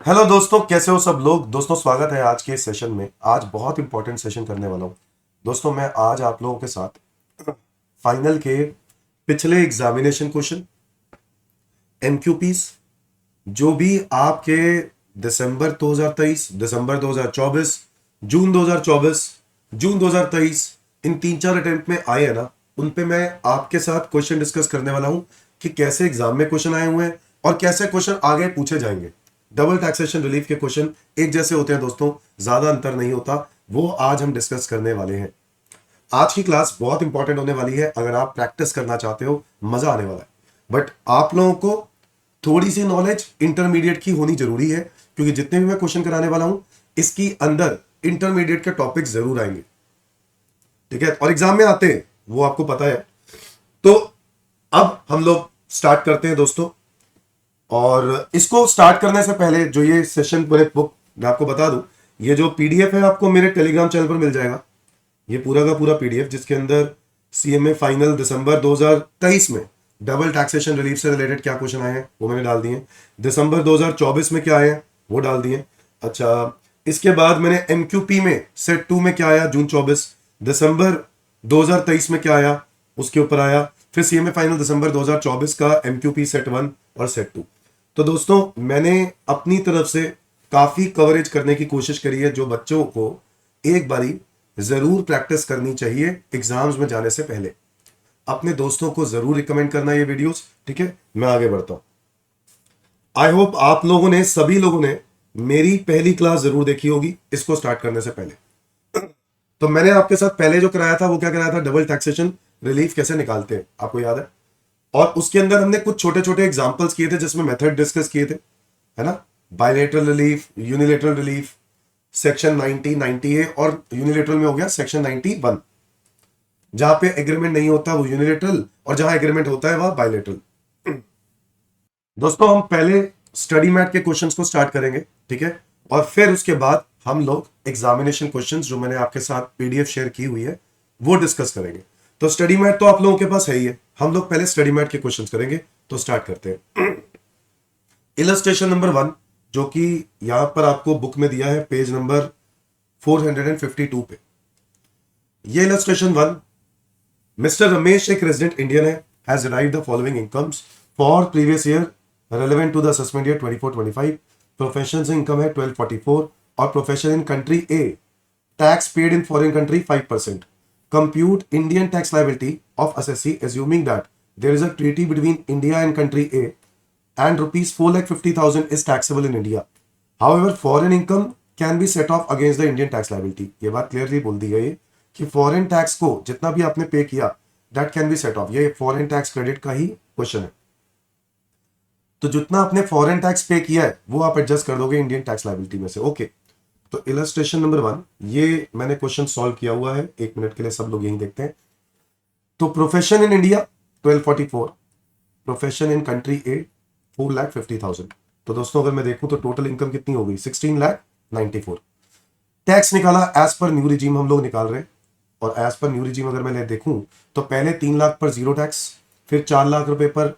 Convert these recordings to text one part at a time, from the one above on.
Hello दोस्तों, कैसे हो सब लोग। दोस्तों स्वागत है आज के सेशन में। आज बहुत इंपॉर्टेंट सेशन करने वाला हूं। दोस्तों मैं आज आप लोगों के साथ फाइनल के पिछले एग्जामिनेशन क्वेश्चन, एमक्यूपीज, जो भी आपके दिसंबर 2023, दिसंबर 2024, जून 2024, जून 2023, इन 3-4 अटेम्प्ट में आए हैं ना, उन पे मैं आपके साथ क्वेश्चन डिस्कस करने वाला हूं कि कैसे एग्जाम में क्वेश्चन आए हुए हैं और कैसे क्वेश्चन आगे पूछे जाएंगे। डबल टैक्सेशन रिलीफ के क्वेश्चन एक जैसे होते हैं दोस्तों, ज्यादा अंतर नहीं होता। वो आज हम डिस्कस करने वाले हैं। आज की क्लास बहुत इंपॉर्टेंट होने वाली है। अगर आप प्रैक्टिस करना चाहते हो, मजा आने वाला है। बट आप लोगों को थोड़ी सी नॉलेज इंटरमीडिएट की होनी जरूरी है, क्योंकि जितने भी मैं क्वेश्चन कराने वाला हूं इसकी अंदर इंटरमीडिएट के टॉपिक जरूर आएंगे। ठीक है, और एग्जाम में आते हैं, वो आपको पता है। तो अब हम लोग स्टार्ट करते हैं दोस्तों। और इसको स्टार्ट करने से पहले जो ये सेशन पूरे बुक मैं आपको बता दूं, ये जो पीडीएफ है आपको मेरे टेलीग्राम चैनल पर मिल जाएगा। ये पूरा का पूरा पीडीएफ, जिसके अंदर सीएमए फाइनल दिसंबर 2023 में डबल टैक्सेशन रिलीफ से रिलेटेड क्या क्वेश्चन आए हैं वो मैंने डाल दिए। दिसंबर 2024 में क्या आए हैं वो डाल दिए। अच्छा, इसके बाद मैंने एमक्यूपी में सेट 2 में क्या आया जून 24, दिसंबर 2023 में क्या आया उसके ऊपर आया। फिर सीएमए फाइनल दिसंबर 2024 का एमक्यूपी सेट 1 और सेट 2। तो दोस्तों मैंने अपनी तरफ से काफी कवरेज करने की कोशिश करी है, जो बच्चों को एक बारी जरूर प्रैक्टिस करनी चाहिए एग्जाम्स में जाने से पहले। अपने दोस्तों को जरूर रिकमेंड करना ये वीडियोस। ठीक है, मैं आगे बढ़ता हूं। आई होप आप लोगों ने, सभी लोगों ने मेरी पहली क्लास जरूर देखी होगी इसको स्टार्ट करने से पहले। तो मैंने आपके साथ पहले जो कराया था वो क्या कराया था, डबल टैक्सेशन रिलीफ कैसे निकालते हैं, आपको याद है। और उसके अंदर हमने कुछ छोटे छोटे एग्जांपल्स किए थे, जिसमें मेथड डिस्कस किए थे, है ना। Bilateral relief, unilateral relief, section 90, 90A, और यूनिलेटरल में हो गया सेक्शन 91। जहां पे एग्रीमेंट नहीं होता वो यूनिलेटरल, और जहां एग्रीमेंट होता है वह बायलेटरल। दोस्तों हम पहले स्टडी मैट के क्वेश्चंस को स्टार्ट करेंगे, ठीक है। और फिर उसके बाद हम लोग एग्जामिनेशन क्वेश्चंस जो मैंने आपके साथ पीडीएफ शेयर की हुई है वो डिस्कस करेंगे। तो स्टडी मैट तो आप लोगों के पास है ही है, हम लोग पहले स्टडी मैट के क्वेश्चंस करेंगे। तो स्टार्ट करते हैं। इलस्ट्रेशन नंबर 1, जो कि यहां पर आपको बुक में दिया है पेज नंबर 452 पे। ये इलस्ट्रेशन 1, मिस्टर रमेश एक रेजिडेंट इंडियन है, has derived the following incomes for previous year relevant to the assessment year 24-25। Profession से इनकम है 1244, और profession in country A, tax paid in foreign country 5%। Compute Indian tax liability of assessee assuming that there is a treaty between India and country A and rupees 4,50,000 is taxable in India. However, foreign income can be set off against the Indian tax liability. ये बात clearly बोल दी गई है कि foreign tax को जितना भी आपने पे किया that can be set of. ये फॉरेन टैक्स क्रेडिट का ही क्वेश्चन है। तो जितना आपने फॉरेन टैक्स पे किया है वो आप एडजस्ट कर दोगे इंडियन टैक्स लायबिलिटी में से। ओके, तो इलस्ट्रेशन नंबर 1 ये मैंने क्वेश्चन सॉल्व किया हुआ है, 1 मिनट के लिए सब लोग यही देखते हैं। तो profession in India 1244, profession in country A 4,50,000। तो दोस्तों अगर मैं देखूं तो टोटल इनकम कितनी हो गई, 16,94,000। टैक्स निकाला एज पर न्यू रिजीम हम लोग निकाल रहे हैं। और एज पर न्यू रिजीम अगर मैं देखूं तो पहले 3 लाख पर जीरो टैक्स, फिर 4 लाख रुपए पर।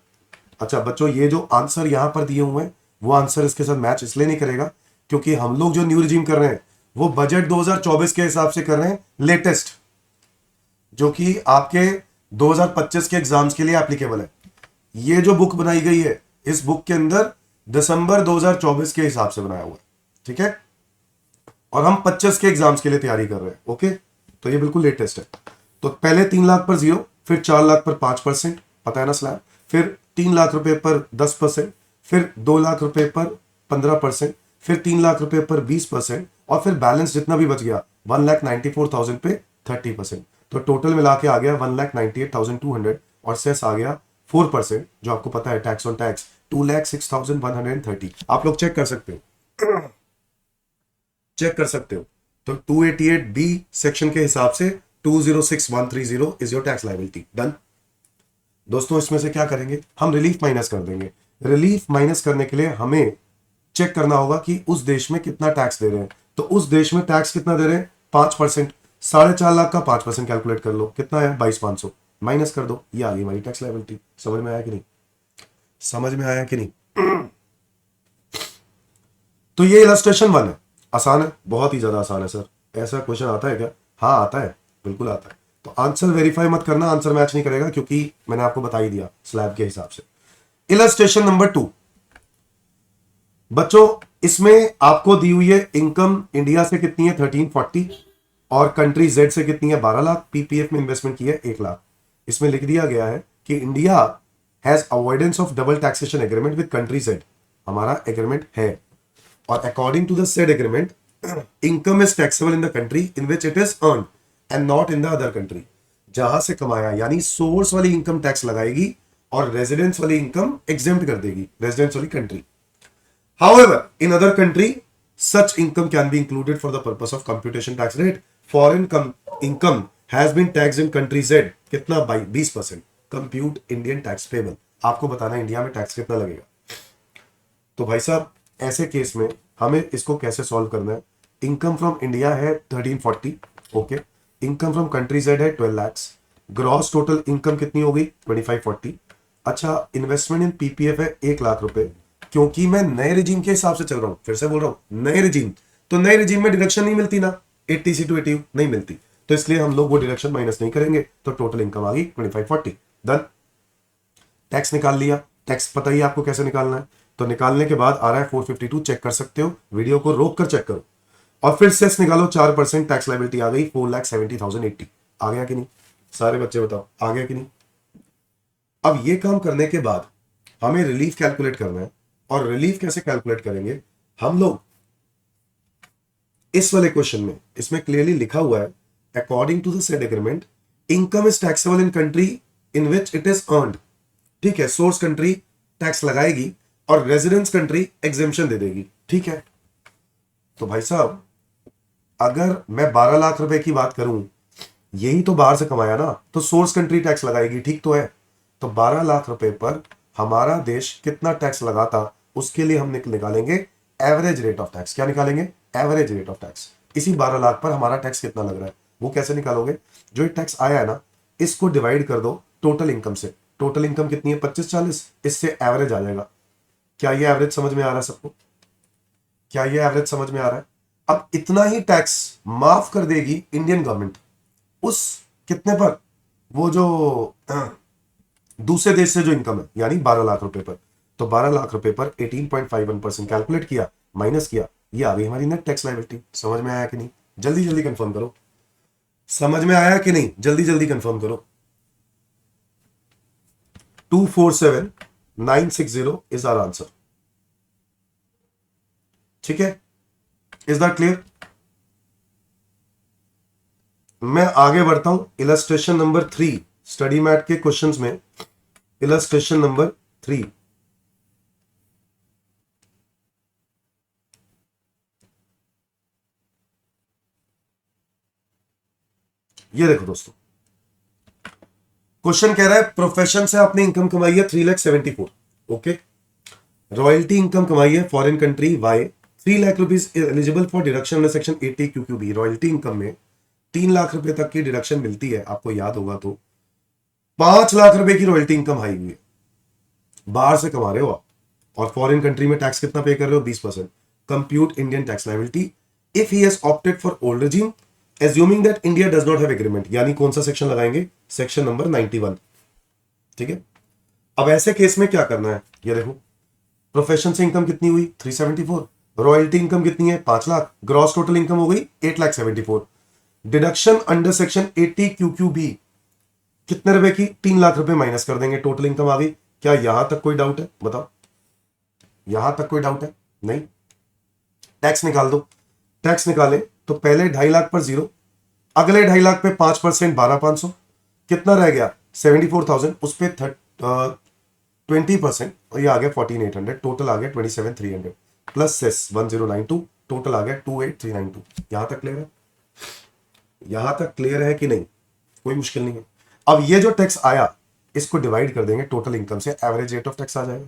अच्छा बच्चों, ये जो आंसर यहां पर दिए हुए हैं वो आंसर इसके साथ मैच इसलिए नहीं करेगा क्योंकि हम लोग जो न्यू रिजीम कर रहे हैं वो बजट 2024 के हिसाब से कर रहे हैं, लेटेस्ट, जो कि आपके 2025 के एग्जाम्स के लिए एप्लीकेबल है। ये जो बुक बनाई गई है इस बुक के अंदर दिसंबर 2024 के हिसाब से बनाया हुआ है, ठीक है। और हम 25 के एग्जाम्स के लिए तैयारी कर रहे हैं। ओके, तो ये बिल्कुल लेटेस्ट है। तो पहले 3 लाख पर जीरो, फिर 4 लाख पर 5%, पता है ना स्लैब, फिर 3 लाख रुपए पर 10%, फिर 2 लाख रुपए पर 15%, फिर 3 लाख रुपए पर 20%, और फिर बैलेंस जितना भी बच गया 1,94,000 पे 30%। तो टोटल मिला के आ गया 1,98,200, और सेस आ गया 4%, जो आपको पता है टैक्स ऑन टैक्स 2,06,130। आप लोग चेक कर सकते हो, चेक कर सकते हो। तो 288B सेक्शन के हिसाब से 206,130 is your tax liability. Done. दोस्तों इसमें से क्या करेंगे, हम रिलीफ माइनस कर देंगे। रिलीफ माइनस करने के लिए हमें चेक करना होगा कि उस देश में कितना टैक्स दे रहे हैं। तो उस देश में टैक्स कितना दे रहे हैं, 5%। 4.5 लाख का 5% कैलकुलेट कर लो, कितना है 22,500, माइनस कर दो, ये आ गई हमारी टैक्स लायबिलिटी। समझ में आया कि नहीं, समझ में आया कि नहीं। तो ये इलस्ट्रेशन 1 है, आसान है, बहुत ही ज्यादा आसान है सर। ऐसा क्वेश्चन आता है क्या? हाँ आता है, बिल्कुल आता है। तो आंसर वेरीफाई मत करना, आंसर मैच नहीं करेगा, क्योंकि मैंने आपको बता ही दिया स्लैब के हिसाब से। इलस्ट्रेशन नंबर 2 बच्चों, इसमें आपको दी हुई है इनकम इंडिया से कितनी है 1340 और कंट्री जेड से कितनी है 12 लाख, पीपीएफ में इन्वेस्टमेंट की है 1 लाख। इसमें लिख दिया गया है कि India has avoidance of double taxation agreement with country Z, हमारा एग्रीमेंट है, और according to the said agreement income is taxable in the country in which it is earn and not in the other country. जहां से कमाया यानी source वाली income tax लगाएगी और रेजिडेंस वाली इनकम एग्जेम्प्ट कर देगी, रेजिडेंस वाली country. However, in other country, such income can be included for the purpose of computation tax rate. Foreign income has been taxed in country Z. कितना? by 20%. Compute Indian tax payable. आपको बताना है India में tax कितना लगेगा। तो भाई साहब ऐसे केस में हमें इसको कैसे सॉल्व करना है? इनकम फ्रॉम इंडिया है 1340, okay. Income from country Z है 12 lakhs। ग्रॉस टोटल इनकम कितनी हो गई 2540। अच्छा, इन्वेस्टमेंट इन पीपीएफ है 1 लाख रुपए, क्योंकि मैं नए रिजीम के हिसाब से चल रहा हूं, फिर से बोल रहा हूं नए रिजीम, तो नए रिजीम में डिडक्शन नहीं मिलती ना, 80 टू 80 नहीं मिलती, तो इसलिए हम लोग वो डिडक्शन माइनस नहीं करेंगे, तो टोटल इनकम आ गई 2540। डन। टैक्स निकाल लिया, टैक्स पता ही आपको कैसे निकालना है, तो निकालने के बाद आ रहा है 452, चेक कर सकते हो, वीडियो को रोक कर चेक करो, और फिर सेस निकालो 4%, टैक्स लायबिलिटी आ गई 4,70,080। आ गया कि नहीं? सारे बच्चे बताओ आ गया कि नहीं? अब ये काम करने के बाद हमें रिलीफ कैलकुलेट करना है, और रिलीफ कैसे कैलकुलेट करेंगे हम लोग? इस वाले क्वेश्चन में इसमें क्लियरली लिखा हुआ है according to the said agreement income is taxable in country in which it is earned. ठीक है, सोर्स कंट्री टैक्स लगाएगी और रेजिडेंस कंट्री एग्जेम्पशन दे देगी। ठीक है, तो भाई साहब अगर मैं 12 लाख रुपए की बात करूं, यही तो बाहर से कमाया ना, तो सोर्स कंट्री टैक्स लगाएगी, ठीक तो है। तो 12 लाख रुपए पर हमारा देश कितना टैक्स लगाता, उसके लिए हम निकालेंगे एवरेज रेट ऑफ टैक्स। क्या निकालेंगे? Average rate of tax. इसी 12 लाख पर हमारा टैक्स कितना लग रहा है, वो कैसे निकालोगे? जो टैक्स आया है ना, इसको डिवाइड कर दो टोटल इनकम से। टोटल इनकम कितनी है 25-40, इससे एवरेज आ जाएगा। क्या ये एवरेज समझ में आ रहा है सबको? क्या ये एवरेज समझ में आ रहा है? अब इतना ही टैक्स माफ कर देगी इंडियन गवर्नमेंट उस कितने पर, वो जो दूसरे देश से जो इनकम है, यानी 12 लाख रुपए पर। तो 12 लाख रुपए पर 18.51% कैलकुलेट किया, माइनस किया, ये आ गई हमारी नेट टैक्स लायबिलिटी। समझ में आया कि नहीं? जल्दी जल्दी कंफर्म करो, समझ में आया कि नहीं? जल्दी जल्दी कंफर्म करो। 247960 इज आवर आंसर। ठीक है, इज दैट क्लियर? मैं आगे बढ़ता हूं इलस्ट्रेशन नंबर 3, स्टडी मैट के क्वेश्चंस में इलस्ट्रेशन नंबर 3। ये देखो दोस्तों, क्वेश्चन कह रहा है प्रोफेशन से आपने इनकम कमाई है 3,74,000, ओके। रॉयल्टी इनकम कमाई है foreign country Y, 3 lakh rupees eligible for deduction under section 80 QQB। Royalty income में 3 लाख रुपए तक की डिडक्शन मिलती है, आपको याद होगा तो 5 लाख रुपए की रॉयल्टी इनकम आई हुई है, बाहर से कमा रहे हो आप, और फॉरेन कंट्री में टैक्स कितना पे कर रहे हो 20%। Compute Indian tax liability if he has opted for old regime assuming that India does not have agreement. यानी कौन सा सेक्शन लगाएंगे? Section number 91। ठीक है, अब ऐसे केस में क्या करना है, ये देखो, प्रोफेशन से इनकम कितनी हुई 374, रॉयल्टी इनकम कितनी है 5 लाख, ग्रॉस टोटल इनकम हो गई 8,74,000। डिडक्शन अंडर सेक्शन 80 QQB कितने रुपए की? 3 लाख रुपए माइनस कर देंगे, टोटल इनकम आ गई। क्या यहां तक कोई डाउट है? बताओ, यहां तक कोई डाउट है? नहीं। टैक्स निकाल दो। टैक्स निकाले तो पहले 2.5 लाख पर 0, अगले 2.5 लाख पे 5% 12,500, कितना रह गया 74,000, उस पर 20%, और ये आ गया 14,800, टोटल आ गया 27,300 प्लस सेस 1092, टोटल आ गया 28,392। यहां तक क्लियर है? यहां तक क्लियर है कि नहीं? कोई मुश्किल नहीं है। अब ये जो टैक्स आया इसको डिवाइड कर देंगे टोटल इनकम से, एवरेज रेट ऑफ टैक्स आ जाएगा।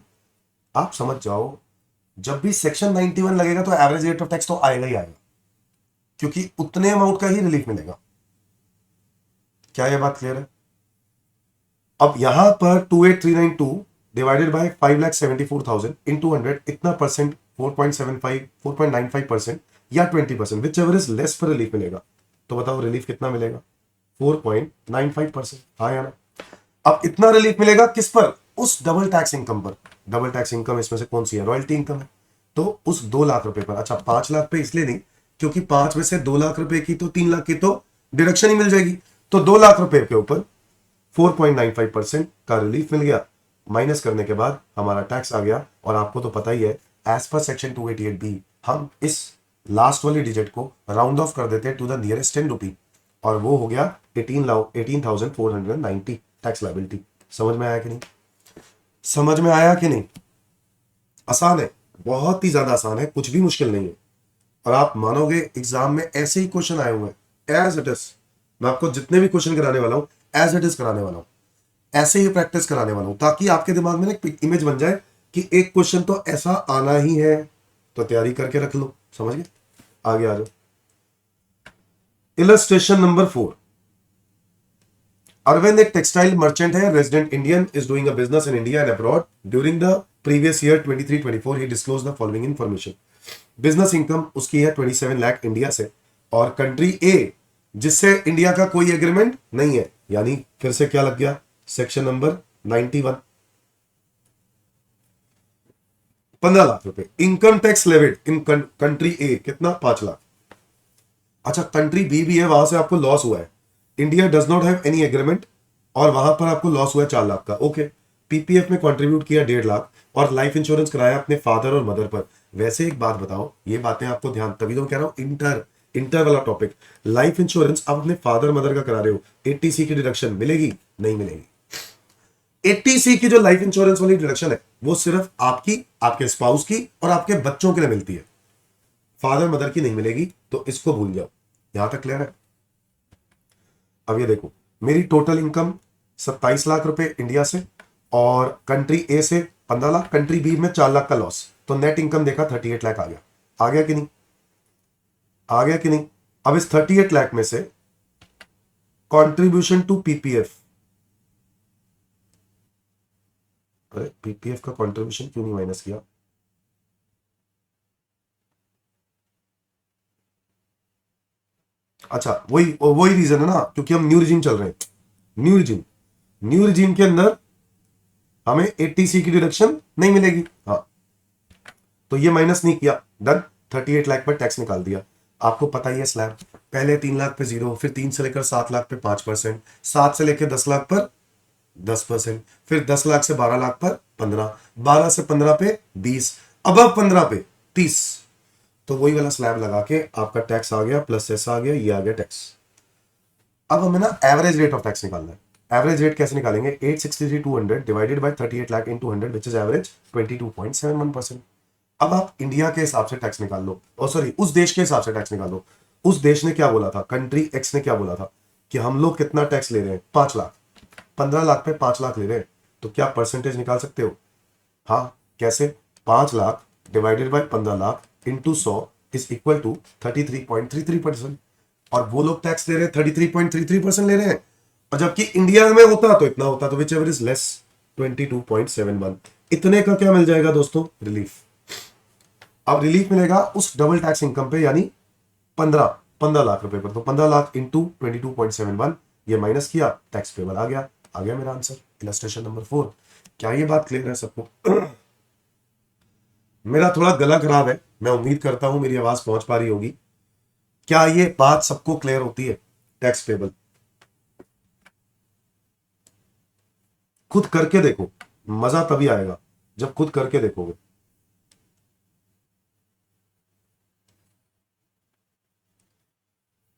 आप समझ जाओ, जब भी सेक्शन 91 लगेगा तो एवरेज रेट ऑफ टैक्स तो आएगा ही आएगा, क्योंकि उतने अमाउंट का ही रिलीफ मिलेगा। क्या यह बात क्लियर है? अब यहां पर 28,392 डिवाइडेड बाय 5,74,000 इंटू 100, इतना परसेंट 4.75, 4.95% या 20%, विच एवर इज लेस पर रिलीफ मिलेगा। तो बताओ रिलीफ कितना मिलेगा? 4.95%। हाँ या ना? अब इतना रिलीफ मिलेगा किस पर? उस डबल टैक्स इनकम पर। डबल टैक्स इनकम इसमें से कौन सी है? रॉयल्टी इनकम है। तो उस 2 लाख रुपए पर। अच्छा, 5 लाख पे इसलिए नहीं क्योंकि 5 में से 2 लाख रुपए की तो 3 लाख की तो डिडक्शन ही मिल जाएगी। तो 2 लाख रुपए के ऊपर 4.95% का रिलीफ मिल गया। माइनस करने के बाद हमारा टैक्स आ गया। और आपको तो पता ही है, एज पर सेक्शन 288B हम इस लास्ट वाली डिजिट को राउंड ऑफ कर देते हैं टू द नियरेस्ट 10 रुपी, और वो हो गया 18,490 टैक्स लायबिलिटी। समझ में आया कि नहीं? समझ में आया कि नहीं? आसान है, बहुत ही ज्यादा आसान है, कुछ भी मुश्किल नहीं है। और आप मानोगे एग्जाम में ऐसे ही क्वेश्चन आए हुए हैं एज इट इज। मैं आपको जितने भी क्वेश्चन कराने वाला हूं एज इट इज कराने वाला हूं, ऐसे ही प्रैक्टिस कराने वाला हूं, ताकि आपके दिमाग में ना एक इमेज बन जाए कि एक क्वेश्चन तो ऐसा आना ही है, तो तैयारी करके रख लो। समझ गए? आगे आ जाओ। Illustration number 4। अरविंद एक टेक्सटाइल मर्चेंट है, resident Indian, is doing a business in India and abroad. During the previous year 23-24 he disclose the following information. Business income उसकी है 27 लाख इंडिया से, और कंट्री ए जिससे इंडिया का कोई एग्रीमेंट नहीं है, यानी फिर से क्या लग गया? Section number 91। 15 लाख रुपए income tax levied in country A, कितना? 5 लाख। अच्छा, कंट्री बी भी है, वहां से आपको लॉस हुआ है। India does not have any agreement, और वहां पर आपको लॉस हुआ है 4 लाख का। ओके, पीपीएफ में कंट्रीब्यूट किया 1.5 लाख, और लाइफ इंश्योरेंस कराया अपने फादर और मदर पर। वैसे एक बात बताओ, ये बातें आपको ध्यान, तभी तो कह रहा हूं इंटर इंटर वाला टॉपिक। लाइफ इंश्योरेंस आप अपने फादर मदर का करा रहे हो, 80C की डिडक्शन मिलेगी? नहीं मिलेगी। 80C की जो लाइफ इंश्योरेंस वाली डिडक्शन है वो सिर्फ आपकी, आपके स्पाउस की और आपके बच्चों के लिए मिलती है, फादर मदर की नहीं मिलेगी। तो इसको भूल जाओ। यहां तक क्लियर है? अब ये देखो, मेरी टोटल इनकम 27 लाख रुपए इंडिया से, और कंट्री ए से 15 लाख, कंट्री बी में 4 लाख का लॉस, तो नेट इनकम देखा 38 लाख आ गया। आ गया कि नहीं? आ गया कि नहीं? अब इस 38 लाख में से कंट्रीब्यूशन टू पीपीएफ, अरे पीपीएफ का कंट्रीब्यूशन क्यों नहीं माइनस किया? अच्छा, वही वही रीजन है ना, क्योंकि हम न्यू रिजीम चल रहे हैं। न्यू रिजीम के अंदर हमें 80C की डिडक्शन नहीं मिलेगी। हाँ, तो ये माइनस नहीं किया, डन। 38 लाख पर टैक्स निकाल दिया। आपको पता ही है स्लैब, पहले 3 लाख पे 0, फिर 3 से लेकर 7 लाख पे 5%, 7 से लेकर 10 लाख पर 10%, फिर 10 लाख से 12 लाख पर 15, 12 से 15 पे 20, अब 15 पे 30। तो वही वाला स्लैब लगा के आपका टैक्स आ गया, प्लस सेस आ गया, ये आ गया टैक्स। अब हमें ना एवरेज रेट ऑफ टैक्स निकालना है। एवरेज रेट कैसे निकालेंगे? 863,200 divided by 38 lakh in 200 which is average 22.71%। अब आप इंडिया के हिसाब से टैक्स निकाल लो, और सॉरी उस देश के हिसाब से टैक्स निकालो। उस देश ने क्या बोला था, कंट्री एक्स ने क्या बोला था कि हम लोग कितना टैक्स ले रहे हैं? 5 लाख। 15 लाख पे 5 लाख ले रहे हैं, तो क्या परसेंटेज निकाल सकते हो? हाँ, कैसे? 5 lakh divided by 15 lakh into 100 is equal to 33.33%। और वो लोग टैक्स ले रहे हैं 33.33% ले रहे हैं, और जबकि इंडिया में होता तो इतना होता, तो विच एवर इज लेस 22.71। इतने का क्या मिल जाएगा दोस्तों? रिलीफ। अब रिलीफ मिलेगा उस डबल टैक्स इनकम पे, यानी 15 लाख रुपए पर। तो 15 लाख इंटू 22.71, ये माइनस किया, टैक्स पेबल आ गया। आ गया मेरा आंसर, इलस्ट्रेशन नंबर 4। क्या ये बात क्लियर है सबको? मेरा थोड़ा गला खराब है, मैं उम्मीद करता हूं मेरी आवाज पहुंच पा रही होगी। क्या ये बात सबको क्लियर होती है? टैक्स पेबल खुद करके देखो, मजा तभी आएगा जब खुद करके देखोगे।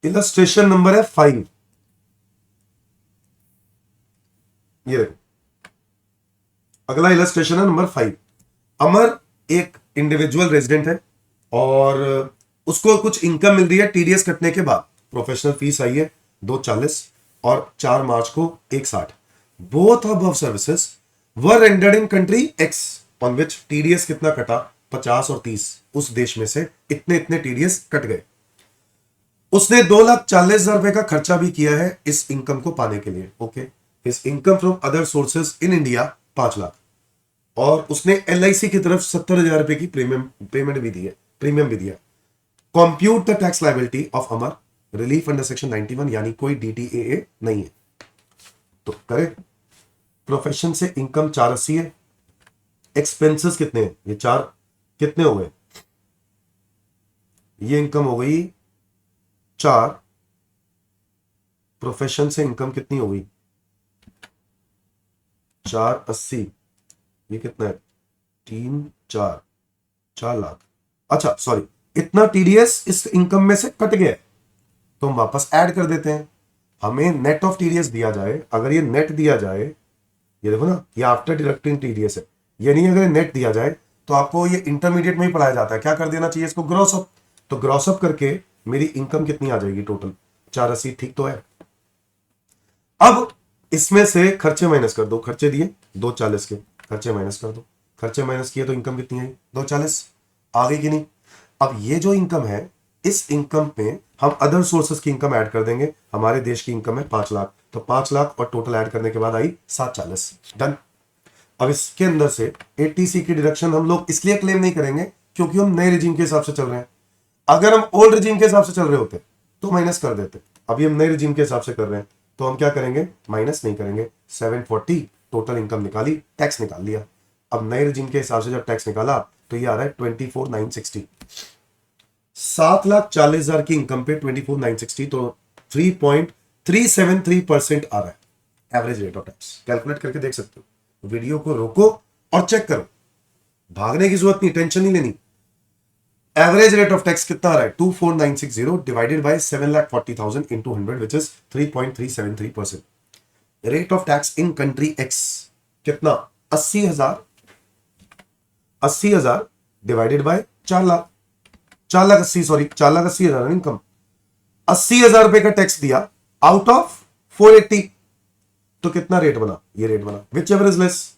इलस्ट्रेशन नंबर है 5। ये देखो, अगला इलस्ट्रेशन है नंबर 5। अमर एक इंडिविजुअल रेजिडेंट है, और उसको कुछ इनकम मिल रही है टीडीएस कटने के बाद। प्रोफेशनल फीस आई है 240, और 4 मार्च को 160। Both above services were rendered in country x on which TDS कितना कटा? 50 और 30। उस देश में से इतने इतने टीडीएस कट गए। उसने 2,40,000 रुपए का खर्चा भी किया है इस इनकम को पाने के लिए। ओके, इस income from other sources in India 5 lakh. और उसने LIC की तरफ 70,000 रुपए की पेमेंट भी दी है, प्रीमियम भी दिया। Compute the tax liability of Amar, relief under section 91, यानी कोई DTAA नहीं है। तो करें, प्रोफेशन से इनकम 480 है, एक्सपेंसेस कितने हैं, ये 4 कितने हो गए, ये इनकम हो गई 4, प्रोफेशन से इनकम कितनी हो गई 480, ये कितना है 4 लाख। अच्छा सॉरी, इतना TDS इस इनकम में से कट गया है, तो हम वापस ऐड कर देते हैं। हमें नेट ऑफ TDS दिया जाए, अगर ये नेट दिया जाए, ये देखो ना, ये आफ्टर डिडक्टिंग TDS है, ये नहीं, अगर नेट दिया जाए तो आपको ये इंटरमीडिएट में ही पढ़ाया जाता है, क्या कर देना चाहिए इसको, ग्रॉस अप। तो ग्रॉस अप करके मेरी इनकम कितनी आ जाएगी टोटल 480, ठीक तो है। अब इसमें से खर्चे माइनस कर दो, खर्चे दिए 240 के, खर्चे माइनस कर दो, खर्चे माइनस किए तो इनकम कितनी आई 240, आ गई कि नहीं। अब ये जो इनकम है, इस इनकम में हम अदर सोर्सेस की इनकम ऐड कर देंगे। हमारे देश की इनकम है 5 लाख, तो 5 लाख और टोटल ऐड करने के बाद आई 740, डन। अब इसके अंदर से 80C की डिडक्शन हम लोग इसलिए क्लेम नहीं करेंगे क्योंकि हम नए रिजीम के हिसाब से चल रहे हैं। अगर हम ओल्ड रिजीम के हिसाब से चल रहे होते तो माइनस कर देते, अभी हम नए रिजीम के हिसाब से कर रहे हैं तो हम क्या करेंगे, माइनस नहीं करेंगे। 740 टोटल इनकम निकाली, टैक्स निकाल लिया। अब नए रिजीम के हिसाब से जब टैक्स निकाला तो ये आ रहा है 24,960, 7,40,000 की इनकम पे 24,960, तो 3.373% आ रहा है average rate of tax. Calculate करके देख सकते हो, वीडियो को रोको और चेक करो, भागने की जरूरत नहीं, टेंशन नहीं लेनी। एवरेज रेट ऑफ टैक्स कितना आ रहा है 24,960 divided by 7,40,000 into 100 which is 3.373%। Rate of tax in country x कितना 80,000 डिवाइडेड बाय 4 लाख, 4,80,000 इनकम, 80,000 रुपए का टैक्स दिया आउट ऑफ 480, तो कितना रेट बना, ये रेट बना, विच एवर इज लेस,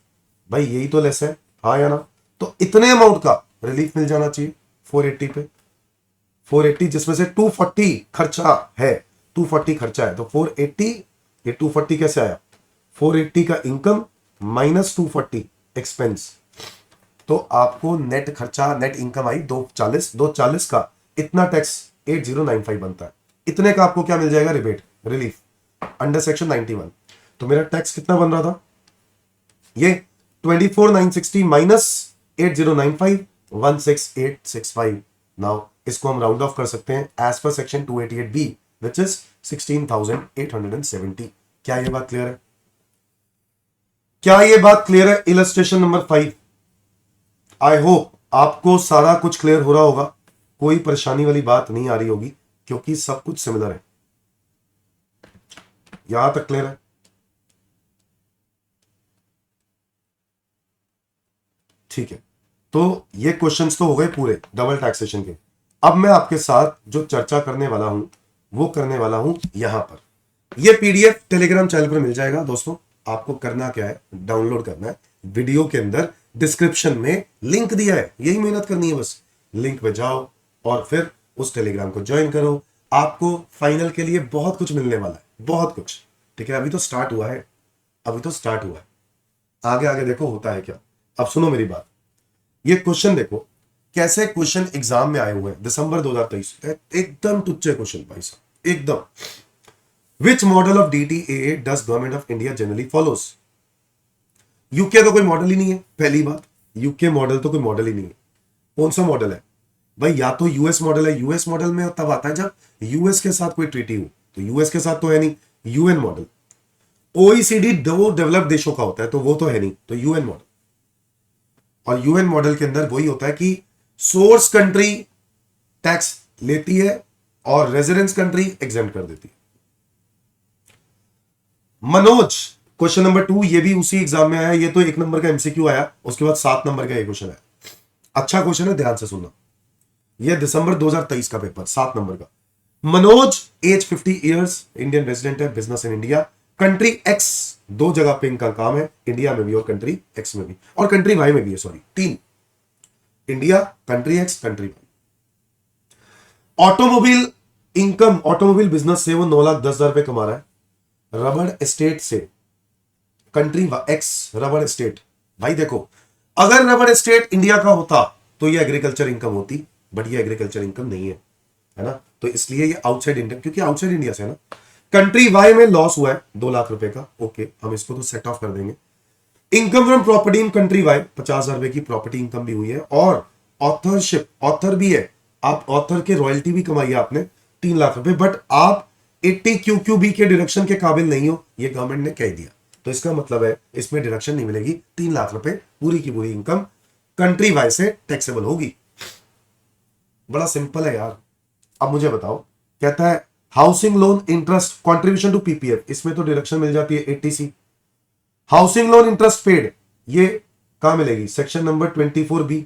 भाई यही तो लेस है, हाँ या ना। तो इतने अमाउंट का रिलीफ मिल जाना चाहिए 480 पे, 480 जिसमें से 240 खर्चा है, 240 खर्चा है, तो 480, ये 240 कैसे आया, 480 का इनकम माइनस 240 एक्सपेंस, तो आपको नेट खर्चा, नेट इनकम आई 240, 240 का इतना टैक्स 8095 बनता है। इतने का आपको क्या मिल जाएगा, रिबेट, रिलीफ अंडर सेक्शन 91। तो मेरा टैक्स कितना बन रहा था, ये 24,960 माइनस 8095, 16865। नाउ इसको हम राउंड ऑफ कर सकते हैं as per section 288B which is 16,870। क्या ये बात क्लियर है, क्या ये बात क्लियर है। इलस्ट्रेशन नंबर 5, आई होप आपको सारा कुछ क्लियर हो रहा होगा, कोई परेशानी वाली बात नहीं आ रही होगी क्योंकि सब कुछ सिमिलर है। यहां तक क्लियर है, ठीक है। तो ये क्वेश्चंस तो हो गए पूरे डबल टैक्सेशन के। अब मैं आपके साथ जो चर्चा करने वाला हूं वो करने वाला हूं यहां पर। ये PDF टेलीग्राम चैनल पर मिल जाएगा दोस्तों। आपको करना क्या है, डाउनलोड करना है, वीडियो के अंदर डिस्क्रिप्शन में लिंक दिया है, यही मेहनत करनी है बस। लिंक पे जाओ और फिर उस टेलीग्राम को ज्वाइन करो। आपको फाइनल के लिए बहुत कुछ मिलने वाला है, बहुत कुछ, ठीक है। अभी तो स्टार्ट हुआ है, अभी तो स्टार्ट हुआ है, आगे आगे देखो होता है क्या। अब सुनो मेरी बात, ये क्वेश्चन देखो कैसे क्वेश्चन एग्जाम में आए हुए हैं दिसंबर 2023, एकदम टुच्चे क्वेश्चन भाई साहब, एकदम। Which model of DTAA does government of India generally follows. UK तो कोई मॉडल ही नहीं है, पहली बात, यूके मॉडल तो कोई मॉडल ही नहीं है। कौन सा मॉडल है भाई, या तो US मॉडल है, US मॉडल में तब आता है जब US के साथ कोई ट्रीटी हो, तो US के साथ तो है नहीं। UN मॉडल, OECD दो डेवलप्ड देशों का होता है, तो वो तो है नहीं, तो UN मॉडल। और UN मॉडल के अंदर वही होता है कि सोर्स कंट्री टैक्स लेती है और रेजिडेंस कंट्री एग्जेम्प्ट कर देती है। मनोज, क्वेश्चन नंबर 2, ये भी उसी एग्जाम में आया, ये तो 1 नंबर का MCQ आया, उसके बाद 7 नंबर का ये क्वेश्चन है। अच्छा क्वेश्चन है, ध्यान से सुनना। ये दिसंबर 2023 का पेपर, 7 नंबर का। Manoj age 50 years, Indian resident है, business in India, country X, 2 जगह पे इनका काम है, इंडिया में भी और कंट्री एक्स में भी, और कंट्री वाई में भी है, sorry 3, India, country X, country Y. Automobile income, automobile business से वो 9,10,000 रुपए कमा रहा है। रबड़ एस्टेट से, कंट्री एक्स रबड़ एस्टेट, भाई देखो अगर रबर एस्टेट इंडिया का होता तो ये एग्रीकल्चर इनकम होती, बट ये एग्रीकल्चर इनकम नहीं है ना, तो इसलिए ये आउटसाइड इंडिया, क्योंकि आउटसाइड इंडिया से है ना। कंट्री वाई में लॉस हुआ है 2 लाख रुपए का, ओके, हम इसको तो सेट ऑफ कर देंगे। Income from property in country Y 50,000 रुपए की प्रॉपर्टी इनकम भी हुई है, और ऑथरशिप, ऑथर भी है, आप ऑथर के रॉयल्टी भी कमाई है आपने 3 लाख रुपए, बट आप 80 QQB के डिडक्शन के काबिल नहीं हो, ये गवर्नमेंट ने कह दिया, तो इसका मतलब है इसमें डिडक्शन नहीं मिलेगी। 3 लाख रुपए पूरी की पूरी इनकम कंट्री वाइज से टैक्सेबल होगी। बड़ा सिंपल है यार। अब मुझे बताओ, कहता है housing loan interest contribution to PPF, इसमें तो डिडक्शन मिल जाती है 80C। Housing loan interest paid, ये कहां मिलेगी, section number 24B।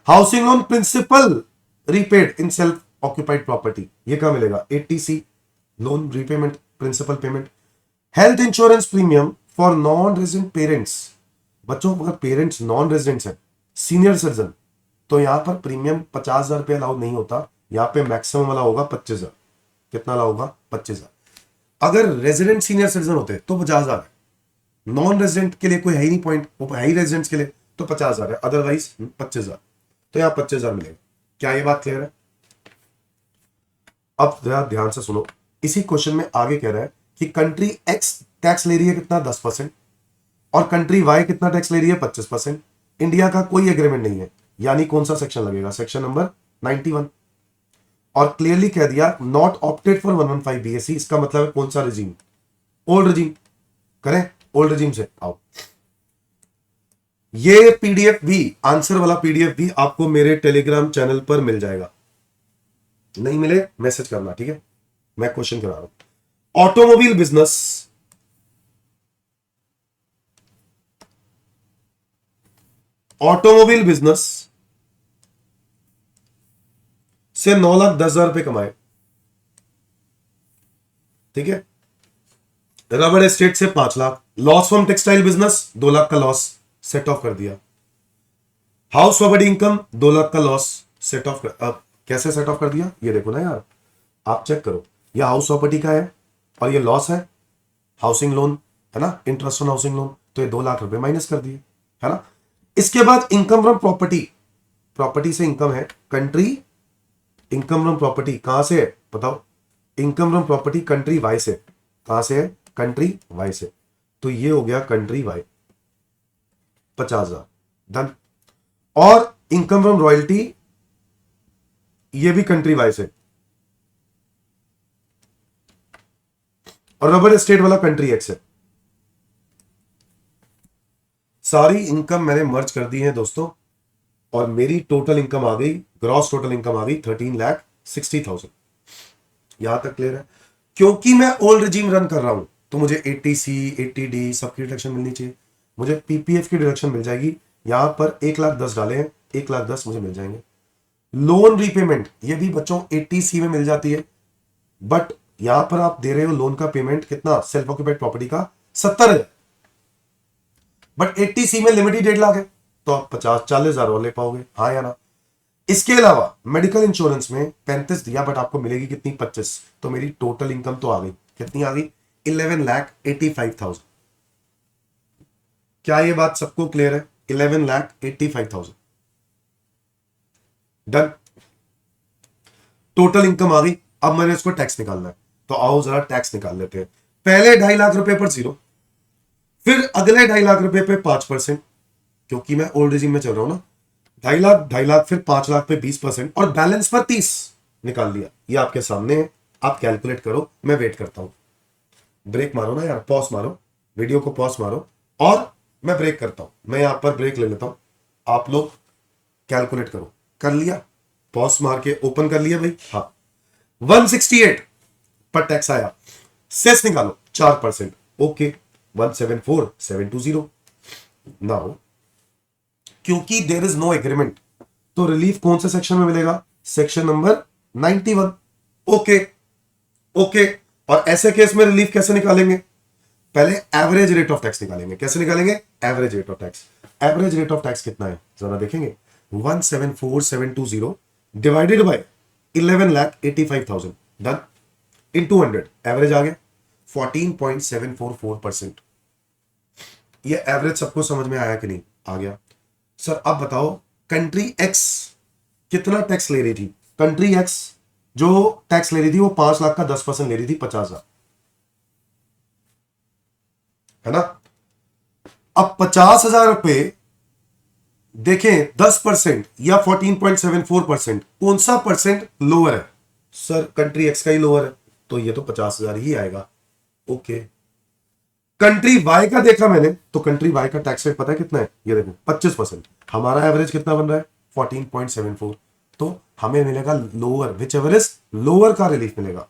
Housing loan principal repaid in self occupied property, ये कहां मिलेगा, 80C, loan repayment principal payment. Health insurance premium for non resident parents, बच्चों अगर पेरेंट्स नॉन रेजिडेंट्स हैं, senior citizen, तो यहां पर प्रीमियम 50,000 रुपये अलाउड नहीं होता, यहां पे मैक्सिमम वाला होगा 25,000। कितना अलाउ होगा, 25,000। अगर रेजिडेंट सीनियर सिटीजन होते तो 50,000 है, नॉन रेजिडेंट के लिए कोई है ही नहीं पॉइंट, वो है ही रेजिडेंट्स के लिए, तो 50,000 है, अदरवाइज 25,000, तो यहां 25,000 मिलेगा। क्या ये बात क्लियर है? अब जरा ध्यान से सुनो, इसी क्वेश्चन में आगे कह रहा है कि कंट्री एक्स टैक्स ले रही है कितना, 10%, और कंट्री वाई कितना टैक्स ले रही है, 25%। इंडिया का कोई एग्रीमेंट नहीं है, यानी कौन सा सेक्शन लगेगा, सेक्शन नंबर 91। और क्लियरली कह दिया नॉट ऑप्टेड फॉर 115 BAC, इसका मतलब है कौन सा रिजीम, ओल्ड रिजीम। करें ओल्ड रिजीम से, आओ। ये पीडीएफ भी, आंसर वाला पीडीएफ भी आपको मेरे टेलीग्राम चैनल पर मिल जाएगा, नहीं मिले मैसेज करना, ठीक है, मैं क्वेश्चन करा रहा हूं। ऑटोमोबाइल बिजनेस, ऑटोमोबाइल बिजनेस से 9,10,000 रुपए कमाए, ठीक है। रबर एस्टेट से 5 lakh, loss from textile business 2 lakh का लॉस, सेट ऑफ कर दिया। हाउस प्रॉपर्टी इनकम 2 लाख का लॉस, सेट ऑफ कर, अब कैसे सेट ऑफ कर दिया, ये देखो ना यार, आप चेक करो, ये हाउस प्रॉपर्टी का है और ये लॉस है, हाउसिंग लोन है ना, इंटरेस्ट ऑन हाउसिंग लोन, तो ये 2 लाख रुपए माइनस कर दिए, है ना। इसके बाद इनकम फ्रॉम प्रॉपर्टी, प्रॉपर्टी से इनकम है कंट्री, इनकम फ्रॉम प्रॉपर्टी कहां से है बताओ, income from property country Y से, कहां से है, कंट्री वाई से, तो ये हो गया कंट्री वाई 50,000, डन। और इनकम फ्रॉम रॉयल्टी, ये भी कंट्री वाई से, और रबर एस्टेट वाला कंट्री एक्स है। सारी इनकम मैंने मर्ज कर दी है दोस्तों, और मेरी टोटल इनकम आ गई, ग्रॉस टोटल इनकम आ गई 13,60,000। यहां तक क्लियर है? क्योंकि मैं ओल्ड रिजीम रन कर रहा हूं, तो मुझे 80C 80D सबकी डिडक्शन मिलनी चाहिए, मुझे पीपीएफ की डिडक्शन मिल जाएगी। यहां पर 1,10,000 डाले हैं, 1,10,000 मुझे मिल जाएंगे। लोन रीपेमेंट, ये भी बच्चों 80C में मिल जाती है, बट यहां पर आप दे रहे हो लोन का पेमेंट कितना, सेल्फ ऑक्यूपाइड प्रॉपर्टी का 70,000, बट 80C में लिमिटेड 1.5 लाख है, तो आप 50-40,000 और ले पाओगे, हाँ या ना। इसके अलावा मेडिकल इंश्योरेंस में 35 दिया, बट आपको मिलेगी कितनी, 25, तो मेरी टोटल इनकम तो आ गई, कितनी आ गई, 11,85,000। क्या ये बात सबको क्लियर है, 11,85,000, डन। टोटल इनकम आ गई, अब मैंने इसको टैक्स निकालना है, तो आओ जरा टैक्स निकाल लेते हैं। पहले 2.5 लाख रुपए पर 0, फिर अगले 2.5 लाख रुपए पे 5%, क्योंकि मैं ओल्ड रिजीम में चल रहा हूं ना, 2.5 लाख फिर 5 लाख पे 20%, और बैलेंस पर 30 निकाल लिया। ये आपके सामने है, आप कैलकुलेट करो, मैं वेट करता हूं। ब्रेक मारो ना यार, पॉज मारो, वीडियो को पॉज मारो, और मैं ब्रेक करता हूं, मैं यहां पर ब्रेक ले लेता हूं, आप लोग कैलकुलेट करो। कर लिया, पॉज मार के ओपन कर लिया भाई, हाँ। 168 पर टैक्स आया, सेस निकालो 4%, ओके, 174,720। नाउ क्योंकि देयर इज नो एग्रीमेंट, तो रिलीफ कौन से सेक्शन में मिलेगा, सेक्शन नंबर 91, ओके ओके। और ऐसे केस में रिलीफ कैसे निकालेंगे, पहले एवरेज रेट ऑफ टैक्स निकालेंगे। कैसे निकालेंगे, average rate of tax. Average rate of tax कितना है जरा देखेंगे, 174,720 divided by 11,85,000, done, into 100, average आ गया 14.744%। ये एवरेज सबको समझ में आया कि नहीं, आ गया। सर अब बताओ कंट्री एक्स कितना टैक्स ले रही थी? कंट्री एक्स जो टैक्स ले रही थी वो 5 लाख का 10% ले रही थी, 50,000, है ना। अब 50,000 रुपए देखें 10% या 14.74%, कौन सा परसेंट लोअर है? सर कंट्री एक्स का ही लोअर है, तो ये तो 50,000 ही आएगा। ओके, कंट्री वाई का देखा मैंने, तो कंट्री वाई का टैक्स रेट पता है कितना है? ये देखो 25%। हमारा एवरेज कितना बन रहा है? 14.74। तो हमें मिलेगा lower, which ever is lower का रिलीफ मिलेगा।